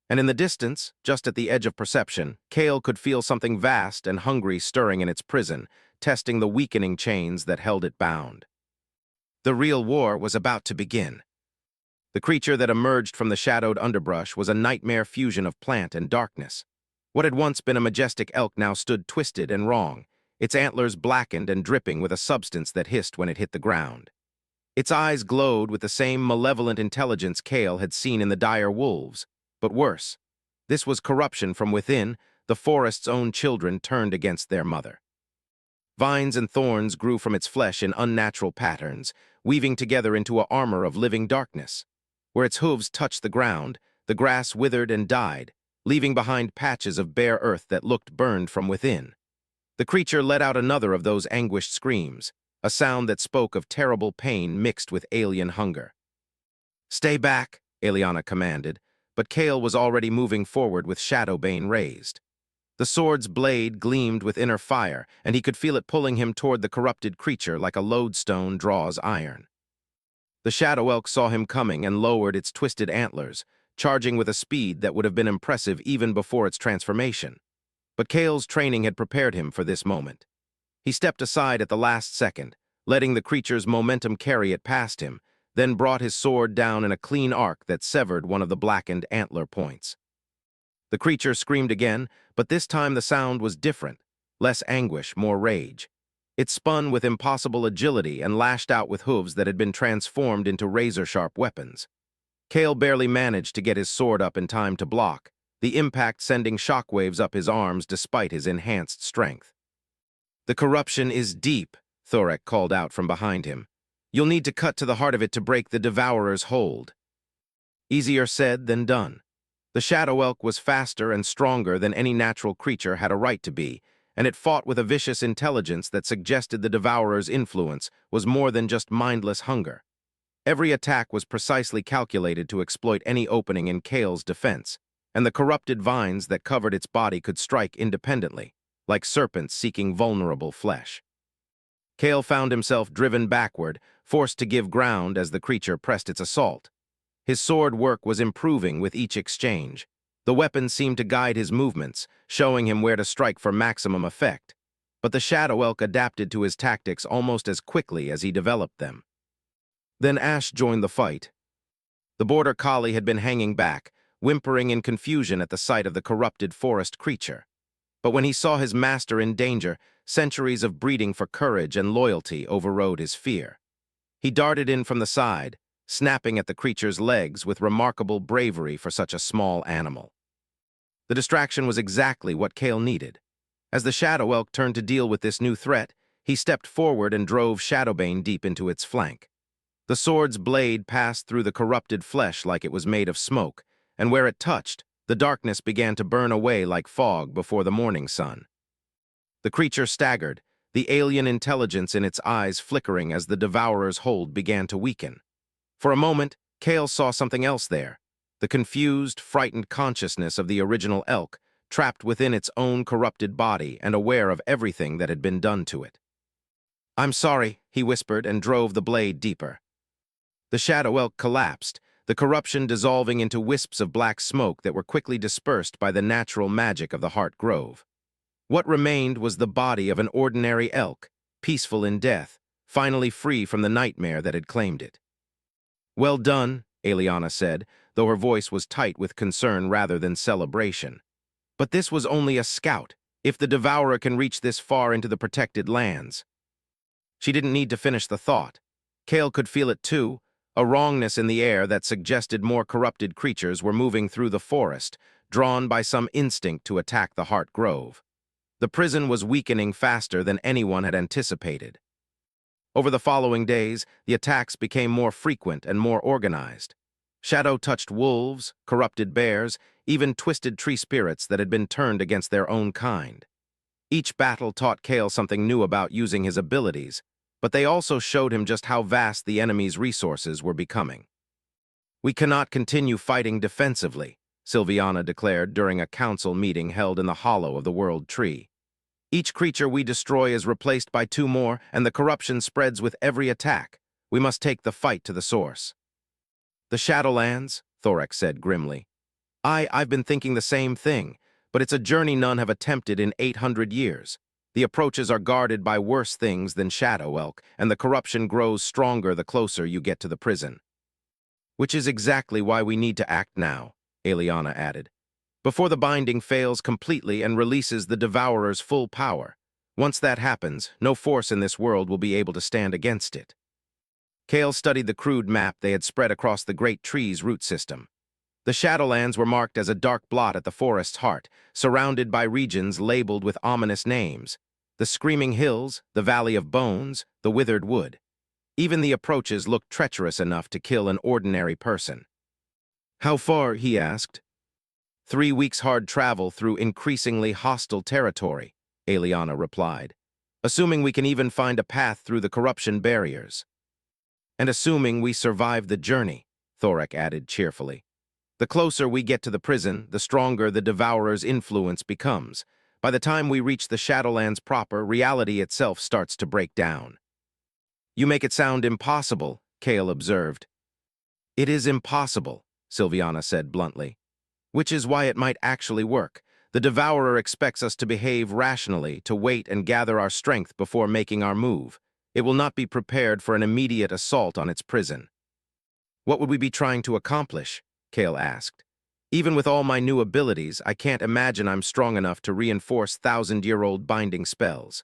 And in the distance, just at the edge of perception, Kale could feel something vast and hungry stirring in its prison, testing the weakening chains that held it bound. The real war was about to begin. The creature that emerged from the shadowed underbrush was a nightmare fusion of plant and darkness. What had once been a majestic elk now stood twisted and wrong, its antlers blackened and dripping with a substance that hissed when it hit the ground. Its eyes glowed with the same malevolent intelligence Kale had seen in the dire wolves, but worse. This was corruption from within, the forest's own children turned against their mother. Vines and thorns grew from its flesh in unnatural patterns, weaving together into an armor of living darkness. Where its hooves touched the ground, the grass withered and died, leaving behind patches of bare earth that looked burned from within. The creature let out another of those anguished screams, a sound that spoke of terrible pain mixed with alien hunger. "Stay back," Eliana commanded, but Kale was already moving forward with Shadowbane raised. The sword's blade gleamed with inner fire, and he could feel it pulling him toward the corrupted creature like a lodestone draws iron. The Shadow Elk saw him coming and lowered its twisted antlers, charging with a speed that would have been impressive even before its transformation. But Kale's training had prepared him for this moment. He stepped aside at the last second, letting the creature's momentum carry it past him, then brought his sword down in a clean arc that severed one of the blackened antler points. The creature screamed again, but this time the sound was different, less anguish, more rage. It spun with impossible agility and lashed out with hooves that had been transformed into razor-sharp weapons. Kale barely managed to get his sword up in time to block, the impact sending shockwaves up his arms despite his enhanced strength. "The corruption is deep," Thorek called out from behind him. "You'll need to cut to the heart of it to break the Devourer's hold." Easier said than done. The Shadow Elk was faster and stronger than any natural creature had a right to be, and it fought with a vicious intelligence that suggested the Devourer's influence was more than just mindless hunger. Every attack was precisely calculated to exploit any opening in Kale's defense, and the corrupted vines that covered its body could strike independently, like serpents seeking vulnerable flesh. Kale found himself driven backward, forced to give ground as the creature pressed its assault. His sword work was improving with each exchange. The weapon seemed to guide his movements, showing him where to strike for maximum effect. But the Shadow Elk adapted to his tactics almost as quickly as he developed them. Then Ash joined the fight. The border collie had been hanging back, whimpering in confusion at the sight of the corrupted forest creature. But when he saw his master in danger, centuries of breeding for courage and loyalty overrode his fear. He darted in from the side, snapping at the creature's legs with remarkable bravery for such a small animal. The distraction was exactly what Kale needed. As the Shadow Elk turned to deal with this new threat, he stepped forward and drove Shadowbane deep into its flank. The sword's blade passed through the corrupted flesh like it was made of smoke, and where it touched, the darkness began to burn away like fog before the morning sun. The creature staggered, the alien intelligence in its eyes flickering as the Devourer's hold began to weaken. For a moment, Kale saw something else there, the confused, frightened consciousness of the original elk, trapped within its own corrupted body and aware of everything that had been done to it. "I'm sorry," he whispered and drove the blade deeper. The Shadow Elk collapsed, the corruption dissolving into wisps of black smoke that were quickly dispersed by the natural magic of the Heart Grove. What remained was the body of an ordinary elk, peaceful in death, finally free from the nightmare that had claimed it. "Well done," Eliana said, though her voice was tight with concern rather than celebration. "But this was only a scout, if the Devourer can reach this far into the protected lands." She didn't need to finish the thought. Kale could feel it too, a wrongness in the air that suggested more corrupted creatures were moving through the forest, drawn by some instinct to attack the Heart Grove. The prison was weakening faster than anyone had anticipated. Over the following days, the attacks became more frequent and more organized. Shadow touched wolves, corrupted bears, even twisted tree spirits that had been turned against their own kind. Each battle taught Kale something new about using his abilities, but they also showed him just how vast the enemy's resources were becoming. "We cannot continue fighting defensively," Sylviana declared during a council meeting held in the hollow of the World Tree. "Each creature we destroy is replaced by two more, and the corruption spreads with every attack. We must take the fight to the source." "The Shadowlands," Thorek said grimly. I've been thinking the same thing, but it's a journey none have attempted in 800 years. The approaches are guarded by worse things than Shadow Elk, and the corruption grows stronger the closer you get to the prison." "Which is exactly why we need to act now," Eliana added. "Before the binding fails completely and releases the Devourer's full power. Once that happens, no force in this world will be able to stand against it." Kale studied the crude map they had spread across the great tree's root system. The Shadowlands were marked as a dark blot at the forest's heart, surrounded by regions labeled with ominous names. The Screaming Hills, the Valley of Bones, the Withered Wood. Even the approaches looked treacherous enough to kill an ordinary person. "How far?" he asked. 3 weeks hard travel through increasingly hostile territory," Eliana replied. Assuming we can even find a path through the corruption barriers. And assuming we survive the journey, Thorek added cheerfully. The closer we get to the prison, the stronger the Devourer's influence becomes. By the time we reach the Shadowlands proper, reality itself starts to break down. You make it sound impossible, Kale observed. It is impossible, Sylviana said bluntly. Which is why it might actually work. The Devourer expects us to behave rationally, to wait and gather our strength before making our move. It will not be prepared for an immediate assault on its prison. What would we be trying to accomplish? Kale asked. Even with all my new abilities, I can't imagine I'm strong enough to reinforce thousand-year-old binding spells.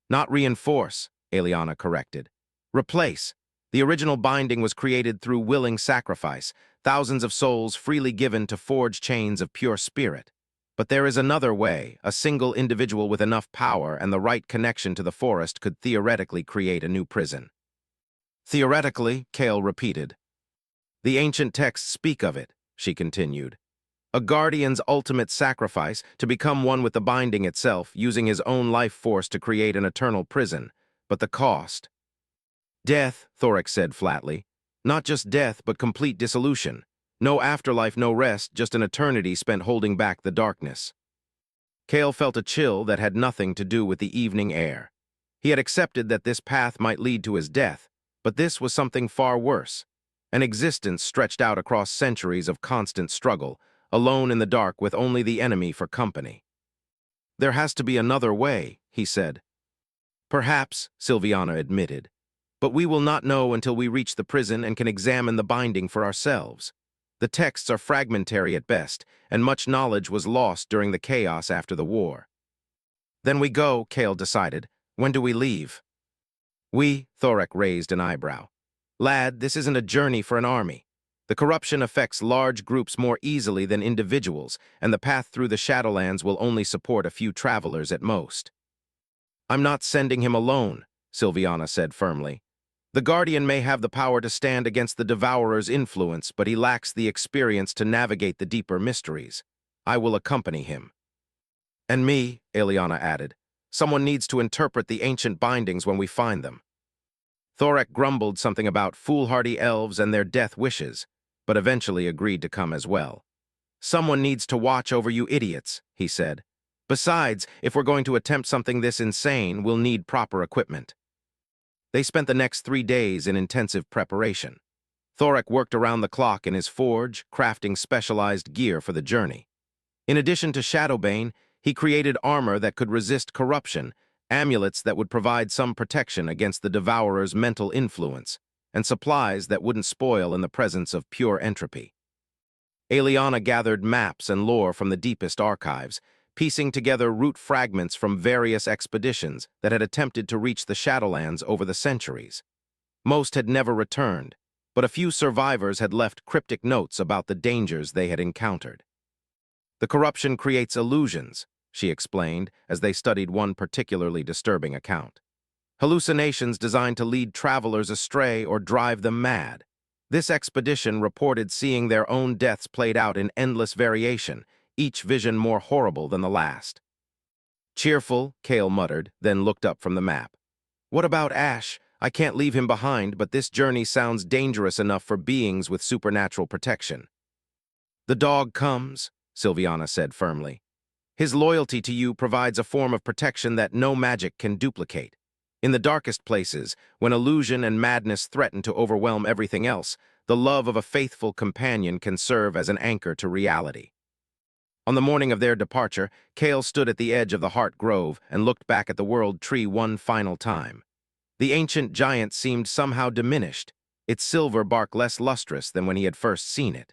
Not reinforce, Eliana corrected. Replace. The original binding was created through willing sacrifice, thousands of souls freely given to forge chains of pure spirit. But there is another way. A single individual with enough power and the right connection to the forest could theoretically create a new prison. Theoretically, Kale repeated. The ancient texts speak of it, she continued. A guardian's ultimate sacrifice to become one with the binding itself, using his own life force to create an eternal prison. But the cost. Death, Thorek said flatly. Not just death, but complete dissolution. No afterlife, no rest, just an eternity spent holding back the darkness. Kale felt a chill that had nothing to do with the evening air. He had accepted that this path might lead to his death, but this was something far worse. An existence stretched out across centuries of constant struggle, alone in the dark with only the enemy for company. There has to be another way, he said. Perhaps, Sylviana admitted. But we will not know until we reach the prison and can examine the binding for ourselves. The texts are fragmentary at best, and much knowledge was lost during the chaos after the war. Then we go, Kale decided. When do we leave? We, Thorek raised an eyebrow. Lad, this isn't a journey for an army. The corruption affects large groups more easily than individuals, and the path through the Shadowlands will only support a few travelers at most. I'm not sending him alone, Sylviana said firmly. The Guardian may have the power to stand against the Devourer's influence, but he lacks the experience to navigate the deeper mysteries. I will accompany him. And me, Eliana added. Someone needs to interpret the ancient bindings when we find them. Thorek grumbled something about foolhardy elves and their death wishes, but eventually agreed to come as well. Someone needs to watch over you idiots, he said. Besides, if we're going to attempt something this insane, we'll need proper equipment. They spent the next 3 days in intensive preparation. Thorek worked around the clock in his forge, crafting specialized gear for the journey. In addition to Shadowbane, he created armor that could resist corruption, amulets that would provide some protection against the Devourer's mental influence, and supplies that wouldn't spoil in the presence of pure entropy. Eliana gathered maps and lore from the deepest archives, piecing together root fragments from various expeditions that had attempted to reach the Shadowlands over the centuries. Most had never returned, but a few survivors had left cryptic notes about the dangers they had encountered. The corruption creates illusions, she explained as they studied one particularly disturbing account. Hallucinations designed to lead travelers astray or drive them mad. This expedition reported seeing their own deaths played out in endless variation, each vision more horrible than the last. Cheerful, Kale muttered, then looked up from the map. What about Ash? I can't leave him behind, but this journey sounds dangerous enough for beings with supernatural protection. The dog comes, Sylviana said firmly. His loyalty to you provides a form of protection that no magic can duplicate. In the darkest places, when illusion and madness threaten to overwhelm everything else, the love of a faithful companion can serve as an anchor to reality. On the morning of their departure, Kale stood at the edge of the Heart Grove and looked back at the World Tree one final time. The ancient giant seemed somehow diminished, its silver bark less lustrous than when he had first seen it.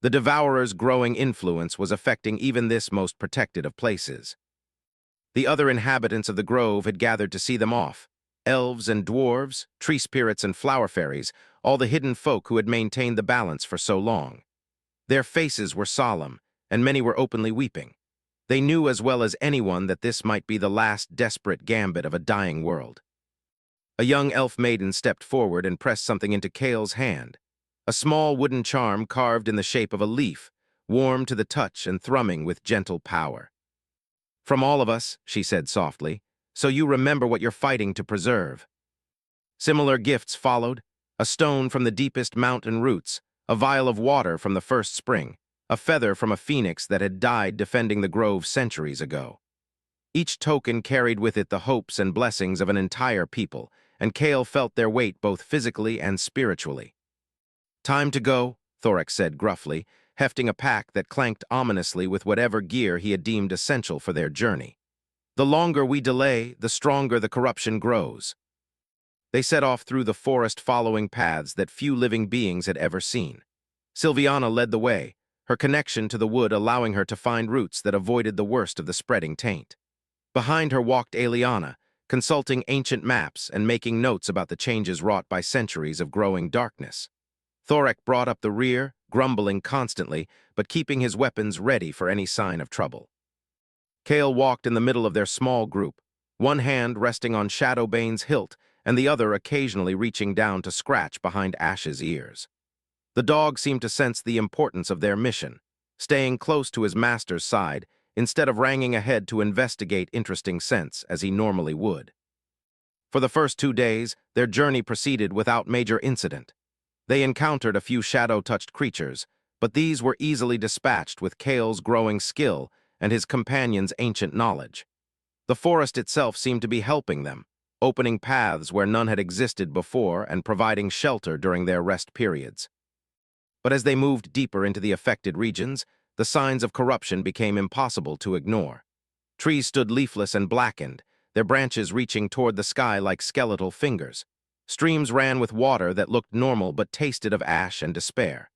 The Devourer's growing influence was affecting even this most protected of places. The other inhabitants of the grove had gathered to see them off. Elves and dwarves, tree spirits and flower fairies, all the hidden folk who had maintained the balance for so long. Their faces were solemn, and many were openly weeping. They knew as well as anyone that this might be the last desperate gambit of a dying world. A young elf maiden stepped forward and pressed something into Kale's hand. A small wooden charm carved in the shape of a leaf, warm to the touch and thrumming with gentle power. "From all of us," she said softly, "so you remember what you're fighting to preserve." Similar gifts followed: a stone from the deepest mountain roots, a vial of water from the first spring, a feather from a phoenix that had died defending the grove centuries ago. Each token carried with it the hopes and blessings of an entire people, and Kale felt their weight both physically and spiritually. "Time to go," Thorax said gruffly, hefting a pack that clanked ominously with whatever gear he had deemed essential for their journey. "The longer we delay, the stronger the corruption grows." They set off through the forest following paths that few living beings had ever seen. Silviana led the way, her connection to the wood allowing her to find routes that avoided the worst of the spreading taint. Behind her walked Eliana, consulting ancient maps and making notes about the changes wrought by centuries of growing darkness. Thorek brought up the rear, grumbling constantly, but keeping his weapons ready for any sign of trouble. Kale walked in the middle of their small group, one hand resting on Shadowbane's hilt and the other occasionally reaching down to scratch behind Ash's ears. The dog seemed to sense the importance of their mission, staying close to his master's side instead of ranging ahead to investigate interesting scents as he normally would. For the first 2 days, their journey proceeded without major incident. They encountered a few shadow-touched creatures, but these were easily dispatched with Kale's growing skill and his companion's ancient knowledge. The forest itself seemed to be helping them, opening paths where none had existed before and providing shelter during their rest periods. But as they moved deeper into the affected regions, the signs of corruption became impossible to ignore. Trees stood leafless and blackened, their branches reaching toward the sky like skeletal fingers. Streams ran with water that looked normal but tasted of ash and despair.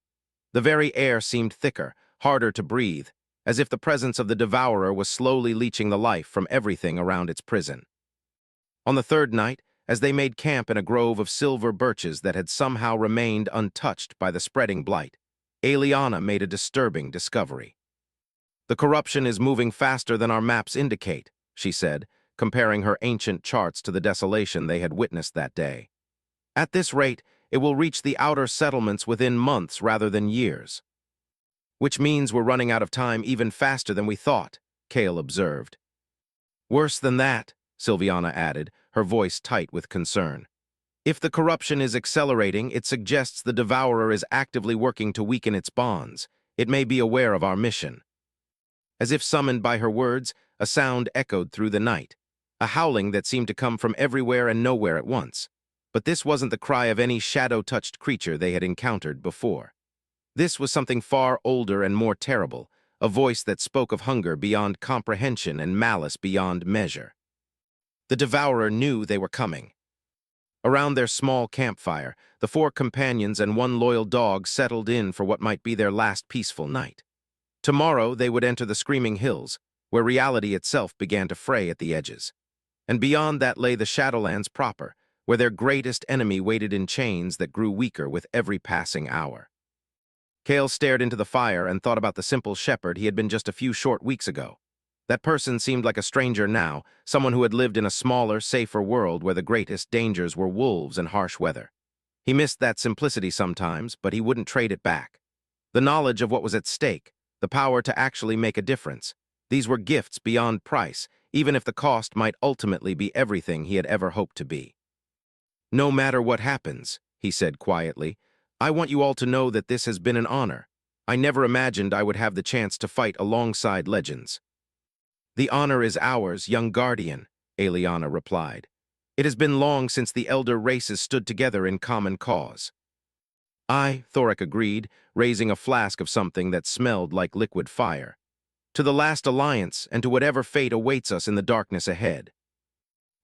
The very air seemed thicker, harder to breathe, as if the presence of the devourer was slowly leaching the life from everything around its prison. On the third night, as they made camp in a grove of silver birches that had somehow remained untouched by the spreading blight, Eliana made a disturbing discovery. "The corruption is moving faster than our maps indicate," she said, comparing her ancient charts to the desolation they had witnessed that day. "At this rate, it will reach the outer settlements within months rather than years." "Which means we're running out of time even faster than we thought," Kale observed. "Worse than that," Silviana added, her voice tight with concern. "If the corruption is accelerating, it suggests the devourer is actively working to weaken its bonds. It may be aware of our mission." As if summoned by her words, a sound echoed through the night, a howling that seemed to come from everywhere and nowhere at once. But this wasn't the cry of any shadow-touched creature they had encountered before. This was something far older and more terrible, a voice that spoke of hunger beyond comprehension and malice beyond measure. The devourer knew they were coming. Around their small campfire, the 4 companions and 1 loyal dog settled in for what might be their last peaceful night. Tomorrow they would enter the Screaming Hills, where reality itself began to fray at the edges. And beyond that lay the Shadowlands proper, where their greatest enemy waited in chains that grew weaker with every passing hour. Kale stared into the fire and thought about the simple shepherd he had been just a few short weeks ago. That person seemed like a stranger now, someone who had lived in a smaller, safer world where the greatest dangers were wolves and harsh weather. He missed that simplicity sometimes, but he wouldn't trade it back. The knowledge of what was at stake, the power to actually make a difference, these were gifts beyond price, even if the cost might ultimately be everything he had ever hoped to be. "No matter what happens," he said quietly, "I want you all to know that this has been an honor. I never imagined I would have the chance to fight alongside legends." "The honor is ours, young guardian," Eliana replied. "It has been long since the elder races stood together in common cause." "Aye," Thorek agreed, raising a flask of something that smelled like liquid fire. "To the last alliance, and to whatever fate awaits us in the darkness ahead."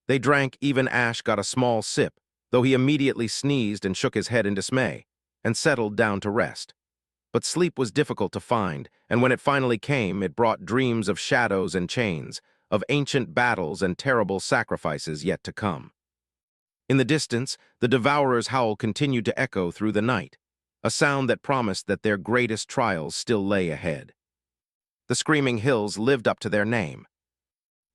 They drank. Even Ash got a small sip, though he immediately sneezed and shook his head in dismay, and settled down to rest. But sleep was difficult to find, and when it finally came, it brought dreams of shadows and chains, of ancient battles and terrible sacrifices yet to come. In the distance, the devourer's howl continued to echo through the night, a sound that promised that their greatest trials still lay ahead. The Screaming Hills lived up to their name.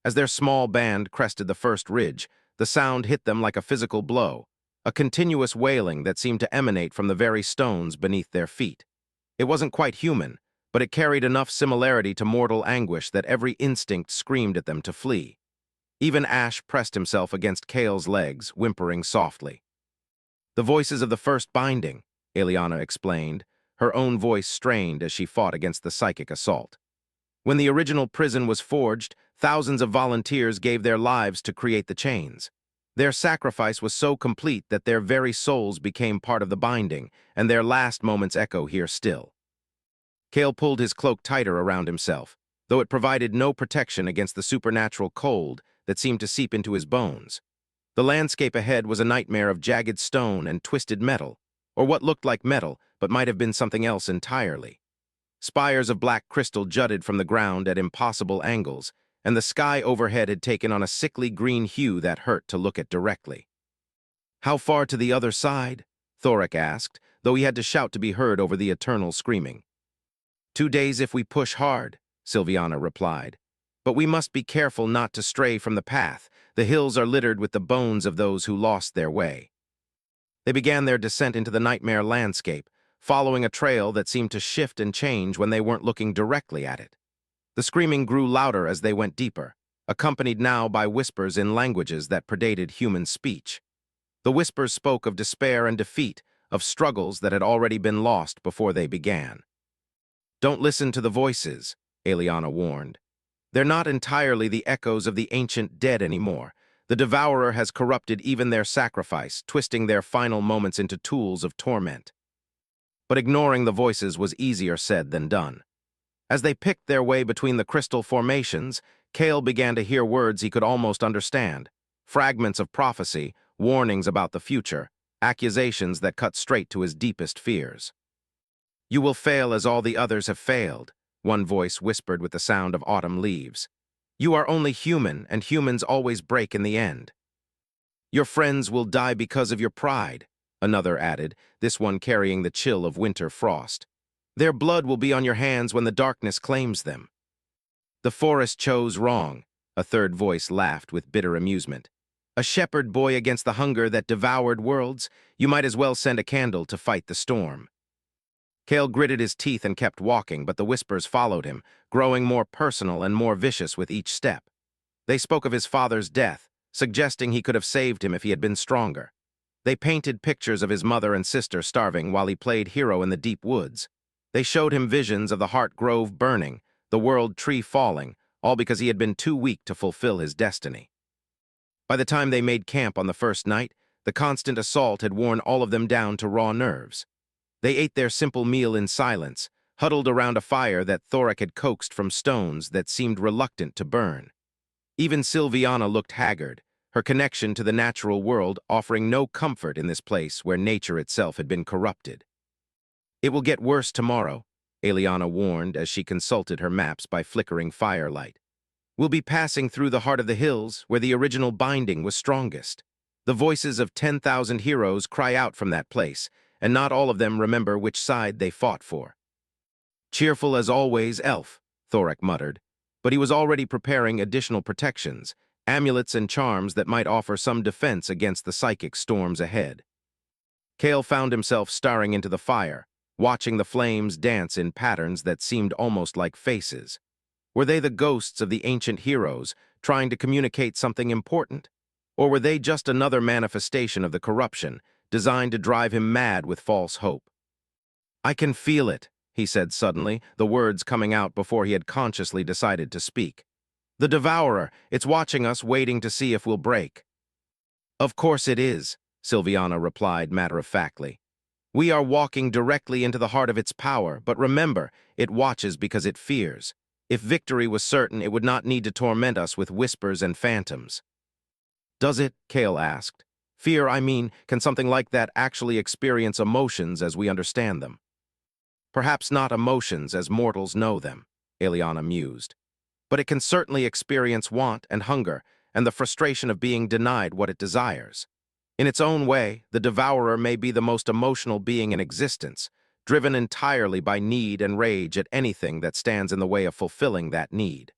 As their small band crested the first ridge, the sound hit them like a physical blow, a continuous wailing that seemed to emanate from the very stones beneath their feet. It wasn't quite human, but it carried enough similarity to mortal anguish that every instinct screamed at them to flee. Even Ash pressed himself against Kale's legs, whimpering softly. "The voices of the first binding," Eliana explained, her own voice strained as she fought against the psychic assault. "When the original prison was forged, thousands of volunteers gave their lives to create the chains. Their sacrifice was so complete that their very souls became part of the binding, and their last moments echo here still." Kale pulled his cloak tighter around himself, though it provided no protection against the supernatural cold that seemed to seep into his bones. The landscape ahead was a nightmare of jagged stone and twisted metal, or what looked like metal but might have been something else entirely. Spires of black crystal jutted from the ground at impossible angles, and the sky overhead had taken on a sickly green hue that hurt to look at directly. "How far to the other side?" Thorek asked, though he had to shout to be heard over the eternal screaming. "2 days if we push hard," Sylviana replied. "But we must be careful not to stray from the path. The hills are littered with the bones of those who lost their way." They began their descent into the nightmare landscape, following a trail that seemed to shift and change when they weren't looking directly at it. The screaming grew louder as they went deeper, accompanied now by whispers in languages that predated human speech. The whispers spoke of despair and defeat, of struggles that had already been lost before they began. "Don't listen to the voices," Eliana warned. "They're not entirely the echoes of the ancient dead anymore. The Devourer has corrupted even their sacrifice, twisting their final moments into tools of torment." But ignoring the voices was easier said than done. As they picked their way between the crystal formations, Kale began to hear words he could almost understand. Fragments of prophecy, warnings about the future, accusations that cut straight to his deepest fears. "You will fail as all the others have failed," one voice whispered with the sound of autumn leaves. "You are only human, and humans always break in the end." "Your friends will die because of your pride," another added, this one carrying the chill of winter frost. "Their blood will be on your hands when the darkness claims them." "The forest chose wrong," a third voice laughed with bitter amusement. "A shepherd boy against the hunger that devoured worlds, you might as well send a candle to fight the storm." Kale gritted his teeth and kept walking, but the whispers followed him, growing more personal and more vicious with each step. They spoke of his father's death, suggesting he could have saved him if he had been stronger. They painted pictures of his mother and sister starving while he played hero in the deep woods. They showed him visions of the Heart Grove burning, the world tree falling, all because he had been too weak to fulfill his destiny. By the time they made camp on the first night, the constant assault had worn all of them down to raw nerves. They ate their simple meal in silence, huddled around a fire that Thorek had coaxed from stones that seemed reluctant to burn. Even Sylviana looked haggard, her connection to the natural world offering no comfort in this place where nature itself had been corrupted. "It will get worse tomorrow," Eliana warned as she consulted her maps by flickering firelight. "We'll be passing through the heart of the hills where the original binding was strongest. The voices of 10,000 heroes cry out from that place, and not all of them remember which side they fought for." "Cheerful as always, Elf," Thorek muttered, but he was already preparing additional protections, amulets and charms that might offer some defense against the psychic storms ahead. Kale found himself staring into the fire, watching the flames dance in patterns that seemed almost like faces. Were they the ghosts of the ancient heroes, trying to communicate something important? Or were they just another manifestation of the corruption, designed to drive him mad with false hope? "I can feel it," he said suddenly, the words coming out before he had consciously decided to speak. "The Devourer, it's watching us, waiting to see if we'll break." "Of course it is," Sylviana replied matter-of-factly. "We are walking directly into the heart of its power, but remember, it watches because it fears. If victory was certain, it would not need to torment us with whispers and phantoms." "Does it?" Kale asked. "Fear, I mean, can something like that actually experience emotions as we understand them?" "Perhaps not emotions as mortals know them," Eliana mused. "But it can certainly experience want and hunger and the frustration of being denied what it desires. In its own way, the Devourer may be the most emotional being in existence, driven entirely by need and rage at anything that stands in the way of fulfilling that need."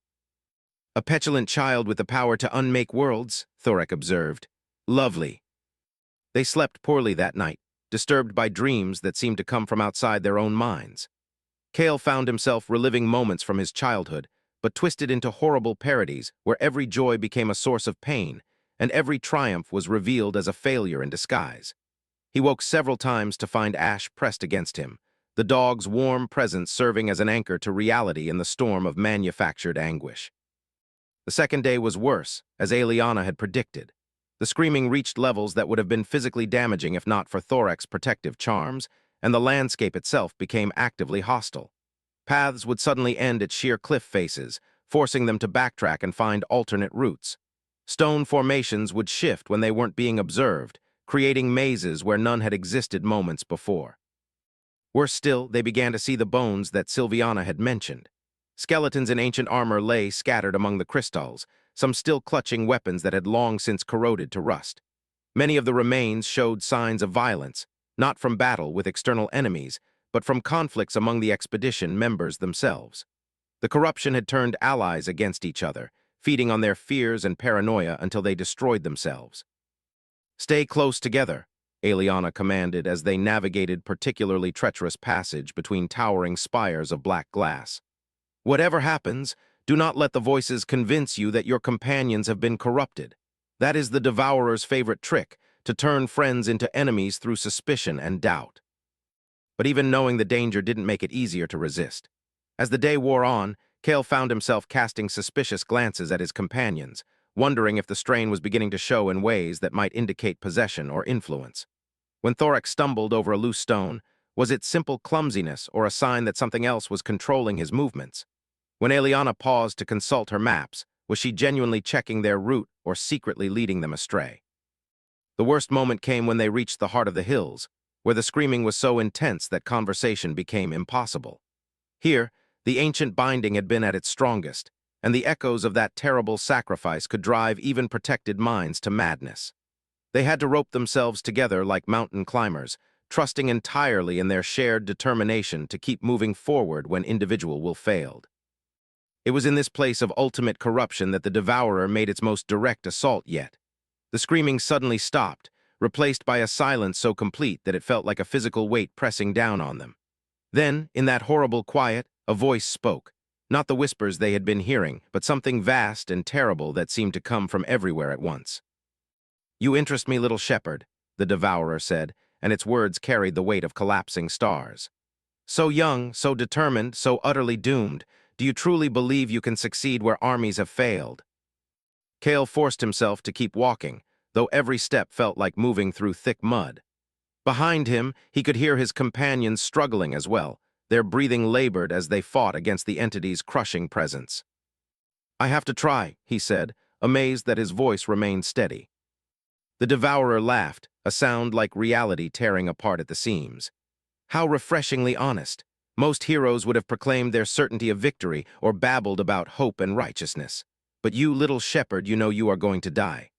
"A petulant child with the power to unmake worlds," Thorek observed. "Lovely." They slept poorly that night, disturbed by dreams that seemed to come from outside their own minds. Kale found himself reliving moments from his childhood, but twisted into horrible parodies where every joy became a source of pain, and every triumph was revealed as a failure in disguise. He woke several times to find Ash pressed against him, the dog's warm presence serving as an anchor to reality in the storm of manufactured anguish. The second day was worse, as Aeliana had predicted. The screaming reached levels that would have been physically damaging if not for Thorak's protective charms, and the landscape itself became actively hostile. Paths would suddenly end at sheer cliff faces, forcing them to backtrack and find alternate routes. Stone formations would shift when they weren't being observed, creating mazes where none had existed moments before. Worse still, they began to see the bones that Sylviana had mentioned. Skeletons in ancient armor lay scattered among the crystals, some still clutching weapons that had long since corroded to rust. Many of the remains showed signs of violence, not from battle with external enemies, but from conflicts among the expedition members themselves. The corruption had turned allies against each other, feeding on their fears and paranoia until they destroyed themselves. "Stay close together," Aeliana commanded as they navigated particularly treacherous passage between towering spires of black glass. "Whatever happens, do not let the voices convince you that your companions have been corrupted. That is the Devourer's favorite trick, to turn friends into enemies through suspicion and doubt." But even knowing the danger didn't make it easier to resist. As the day wore on, Kale found himself casting suspicious glances at his companions, wondering if the strain was beginning to show in ways that might indicate possession or influence. When Thorak stumbled over a loose stone, was it simple clumsiness or a sign that something else was controlling his movements? When Aeliana paused to consult her maps, was she genuinely checking their route or secretly leading them astray? The worst moment came when they reached the heart of the hills, where the screaming was so intense that conversation became impossible. Here, the ancient binding had been at its strongest, and the echoes of that terrible sacrifice could drive even protected minds to madness. They had to rope themselves together like mountain climbers, trusting entirely in their shared determination to keep moving forward when individual will failed. It was in this place of ultimate corruption that the Devourer made its most direct assault yet. The screaming suddenly stopped, replaced by a silence so complete that it felt like a physical weight pressing down on them. Then, in that horrible quiet, a voice spoke, not the whispers they had been hearing, but something vast and terrible that seemed to come from everywhere at once. "You interest me, little shepherd," the Devourer said, and its words carried the weight of collapsing stars. "So young, so determined, so utterly doomed, do you truly believe you can succeed where armies have failed?" Kale forced himself to keep walking, though every step felt like moving through thick mud. Behind him, he could hear his companions struggling as well, their breathing labored as they fought against the entity's crushing presence. "I have to try," he said, amazed that his voice remained steady. The Devourer laughed, a sound like reality tearing apart at the seams. How refreshingly honest. Most heroes would have proclaimed their certainty of victory or babbled about hope and righteousness. But you, little shepherd, you know you are going to die.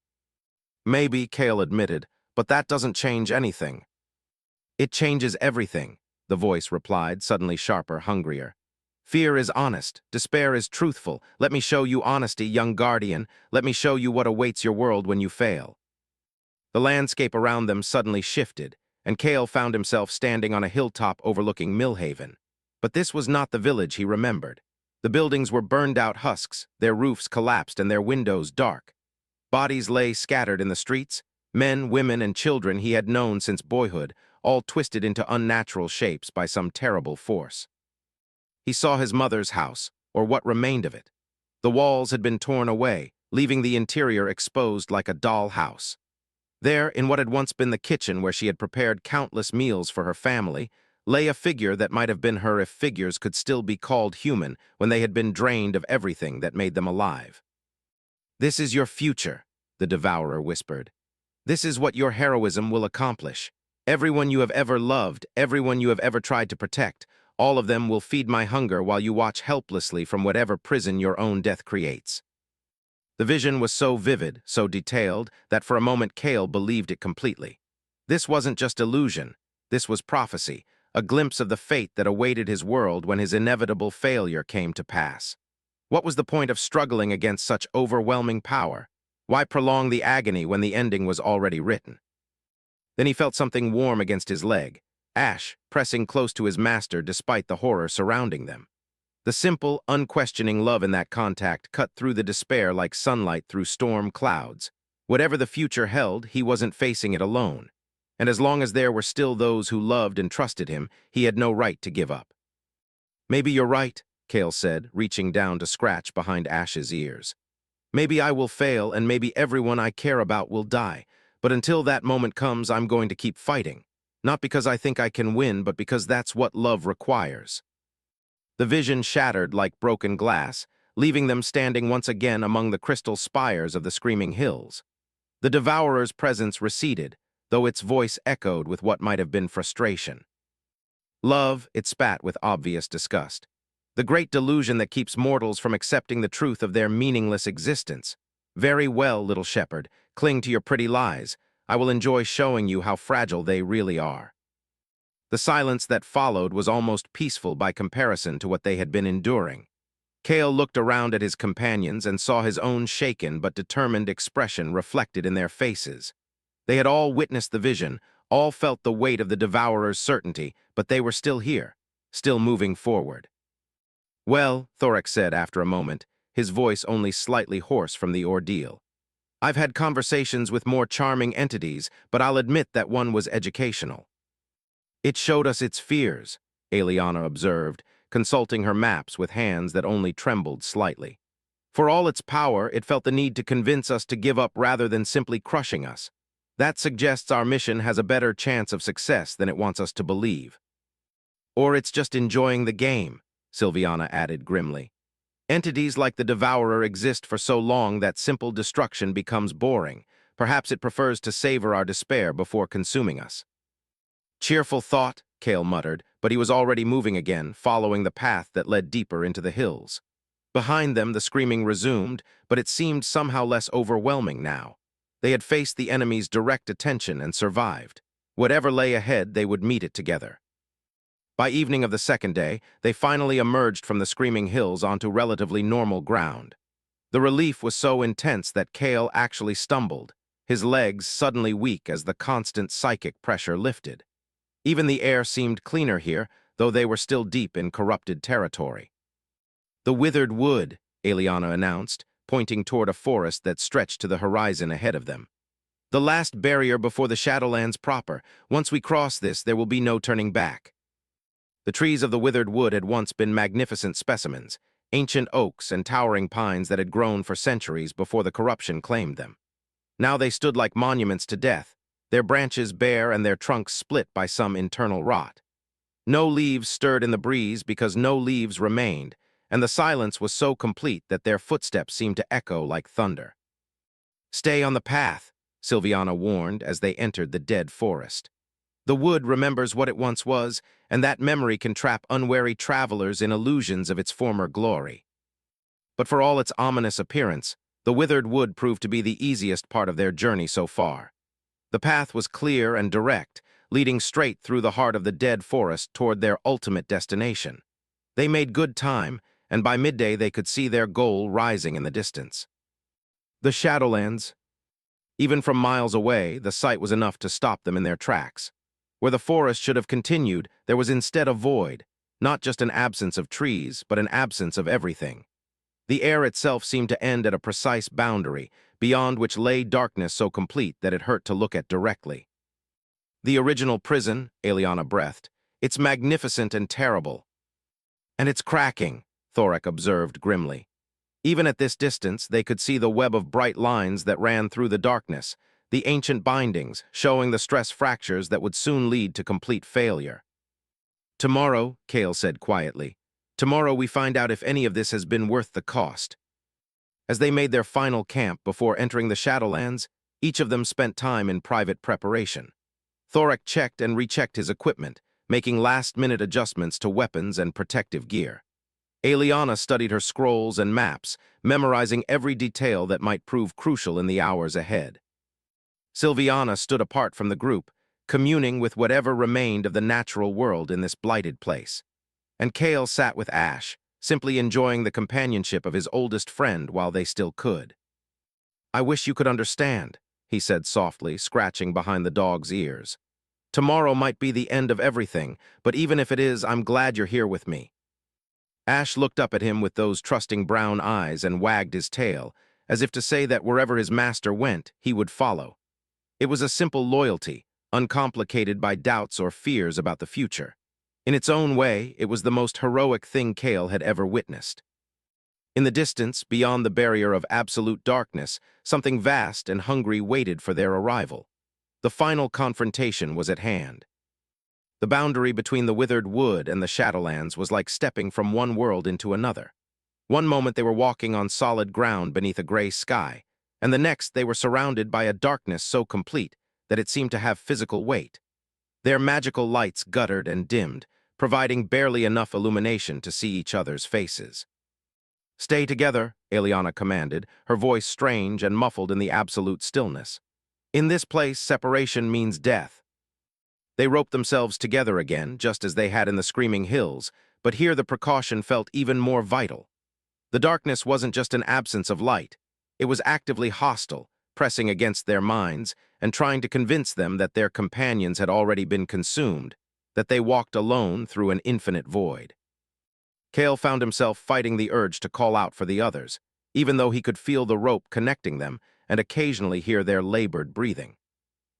"Maybe," Kale admitted, "but that doesn't change anything." "It changes everything," the voice replied, suddenly sharper, hungrier. "Fear is honest, despair is truthful. Let me show you honesty, young guardian. Let me show you what awaits your world when you fail." The landscape around them suddenly shifted, and Kale found himself standing on a hilltop overlooking Millhaven. But this was not the village he remembered. The buildings were burned-out husks, their roofs collapsed and their windows dark. Bodies lay scattered in the streets, men, women, and children he had known since boyhood, all twisted into unnatural shapes by some terrible force. He saw his mother's house, or what remained of it. The walls had been torn away, leaving the interior exposed like a doll house. There, in what had once been the kitchen where she had prepared countless meals for her family, lay a figure that might have been her if figures could still be called human when they had been drained of everything that made them alive. "This is your future," the Devourer whispered. "This is what your heroism will accomplish. Everyone you have ever loved, everyone you have ever tried to protect, all of them will feed my hunger while you watch helplessly from whatever prison your own death creates." The vision was so vivid, so detailed, that for a moment Kale believed it completely. This wasn't just illusion. This was prophecy, a glimpse of the fate that awaited his world when his inevitable failure came to pass. What was the point of struggling against such overwhelming power? Why prolong the agony when the ending was already written? Then he felt something warm against his leg. Ash, pressing close to his master despite the horror surrounding them. The simple, unquestioning love in that contact cut through the despair like sunlight through storm clouds. Whatever the future held, he wasn't facing it alone. And as long as there were still those who loved and trusted him, he had no right to give up. "Maybe you're right," Kale said, reaching down to scratch behind Ash's ears. "Maybe I will fail, and maybe everyone I care about will die. But until that moment comes, I'm going to keep fighting. Not because I think I can win, but because that's what love requires." The vision shattered like broken glass, leaving them standing once again among the crystal spires of the screaming hills. The Devourer's presence receded, though its voice echoed with what might have been frustration. "Love," it spat with obvious disgust. "The great delusion that keeps mortals from accepting the truth of their meaningless existence. Very well, little shepherd, cling to your pretty lies. I will enjoy showing you how fragile they really are." The silence that followed was almost peaceful by comparison to what they had been enduring. Kale looked around at his companions and saw his own shaken but determined expression reflected in their faces. They had all witnessed the vision, all felt the weight of the Devourer's certainty, but they were still here, still moving forward. "Well," Thorik said after a moment, his voice only slightly hoarse from the ordeal, "I've had conversations with more charming entities, but I'll admit that one was educational." "It showed us its fears," Eliana observed, consulting her maps with hands that only trembled slightly. "For all its power, it felt the need to convince us to give up rather than simply crushing us. That suggests our mission has a better chance of success than it wants us to believe." "Or it's just enjoying the game," Sylviana added grimly. "Entities like the Devourer exist for so long that simple destruction becomes boring. Perhaps it prefers to savor our despair before consuming us." "Cheerful thought," Kale muttered, but he was already moving again, following the path that led deeper into the hills. Behind them, the screaming resumed, but it seemed somehow less overwhelming now. They had faced the enemy's direct attention and survived. Whatever lay ahead, they would meet it together. By evening of the second day, they finally emerged from the screaming hills onto relatively normal ground. The relief was so intense that Kale actually stumbled, his legs suddenly weak as the constant psychic pressure lifted. Even the air seemed cleaner here, though they were still deep in corrupted territory. "The withered wood," Eliana announced, pointing toward a forest that stretched to the horizon ahead of them. "The last barrier before the Shadowlands proper. Once we cross this, there will be no turning back." The trees of the withered wood had once been magnificent specimens, ancient oaks and towering pines that had grown for centuries before the corruption claimed them. Now they stood like monuments to death, their branches bare and their trunks split by some internal rot. No leaves stirred in the breeze because no leaves remained, and the silence was so complete that their footsteps seemed to echo like thunder. "Stay on the path," Sylviana warned as they entered the dead forest. "The wood remembers what it once was, and that memory can trap unwary travelers in illusions of its former glory." But for all its ominous appearance, the withered wood proved to be the easiest part of their journey so far. The path was clear and direct, leading straight through the heart of the dead forest toward their ultimate destination. They made good time, and by midday they could see their goal rising in the distance. The Shadowlands. Even from miles away, the sight was enough to stop them in their tracks. Where the forest should have continued, there was instead a void, not just an absence of trees, but an absence of everything. The air itself seemed to end at a precise boundary, beyond which lay darkness so complete that it hurt to look at directly. "The original prison," Eliana breathed. "It's magnificent and terrible." "And it's cracking," Thorik observed grimly. Even at this distance, they could see the web of bright lines that ran through the darkness, the ancient bindings, showing the stress fractures that would soon lead to complete failure. "Tomorrow," Kale said quietly, "tomorrow we find out if any of this has been worth the cost." As they made their final camp before entering the Shadowlands, each of them spent time in private preparation. Thorik checked and rechecked his equipment, making last-minute adjustments to weapons and protective gear. Eliana studied her scrolls and maps, memorizing every detail that might prove crucial in the hours ahead. Sylviana stood apart from the group, communing with whatever remained of the natural world in this blighted place. And Kale sat with Ash, simply enjoying the companionship of his oldest friend while they still could. "I wish you could understand," he said softly, scratching behind the dog's ears. Tomorrow might be the end of everything, but even if it is, I'm glad you're here with me. Ash looked up at him with those trusting brown eyes and wagged his tail, as if to say that wherever his master went, he would follow. It was a simple loyalty, uncomplicated by doubts or fears about the future. In its own way, it was the most heroic thing Kale had ever witnessed. In the distance, beyond the barrier of absolute darkness, something vast and hungry waited for their arrival. The final confrontation was at hand. The boundary between the withered wood and the Shadowlands was like stepping from one world into another. One moment they were walking on solid ground beneath a gray sky, and the next they were surrounded by a darkness so complete that it seemed to have physical weight. Their magical lights guttered and dimmed, providing barely enough illumination to see each other's faces. "Stay together," Eliana commanded, her voice strange and muffled in the absolute stillness. "In this place, separation means death." They roped themselves together again, just as they had in the Screaming Hills, but here the precaution felt even more vital. The darkness wasn't just an absence of light. It was actively hostile, pressing against their minds and trying to convince them that their companions had already been consumed, that they walked alone through an infinite void. Kale found himself fighting the urge to call out for the others, even though he could feel the rope connecting them and occasionally hear their labored breathing.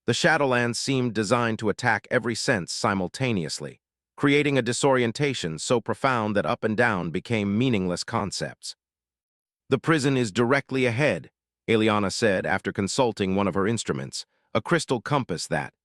The Shadowlands seemed designed to attack every sense simultaneously, creating a disorientation so profound that up and down became meaningless concepts. "The prison is directly ahead," Eliana said after consulting one of her instruments, a crystal compass that,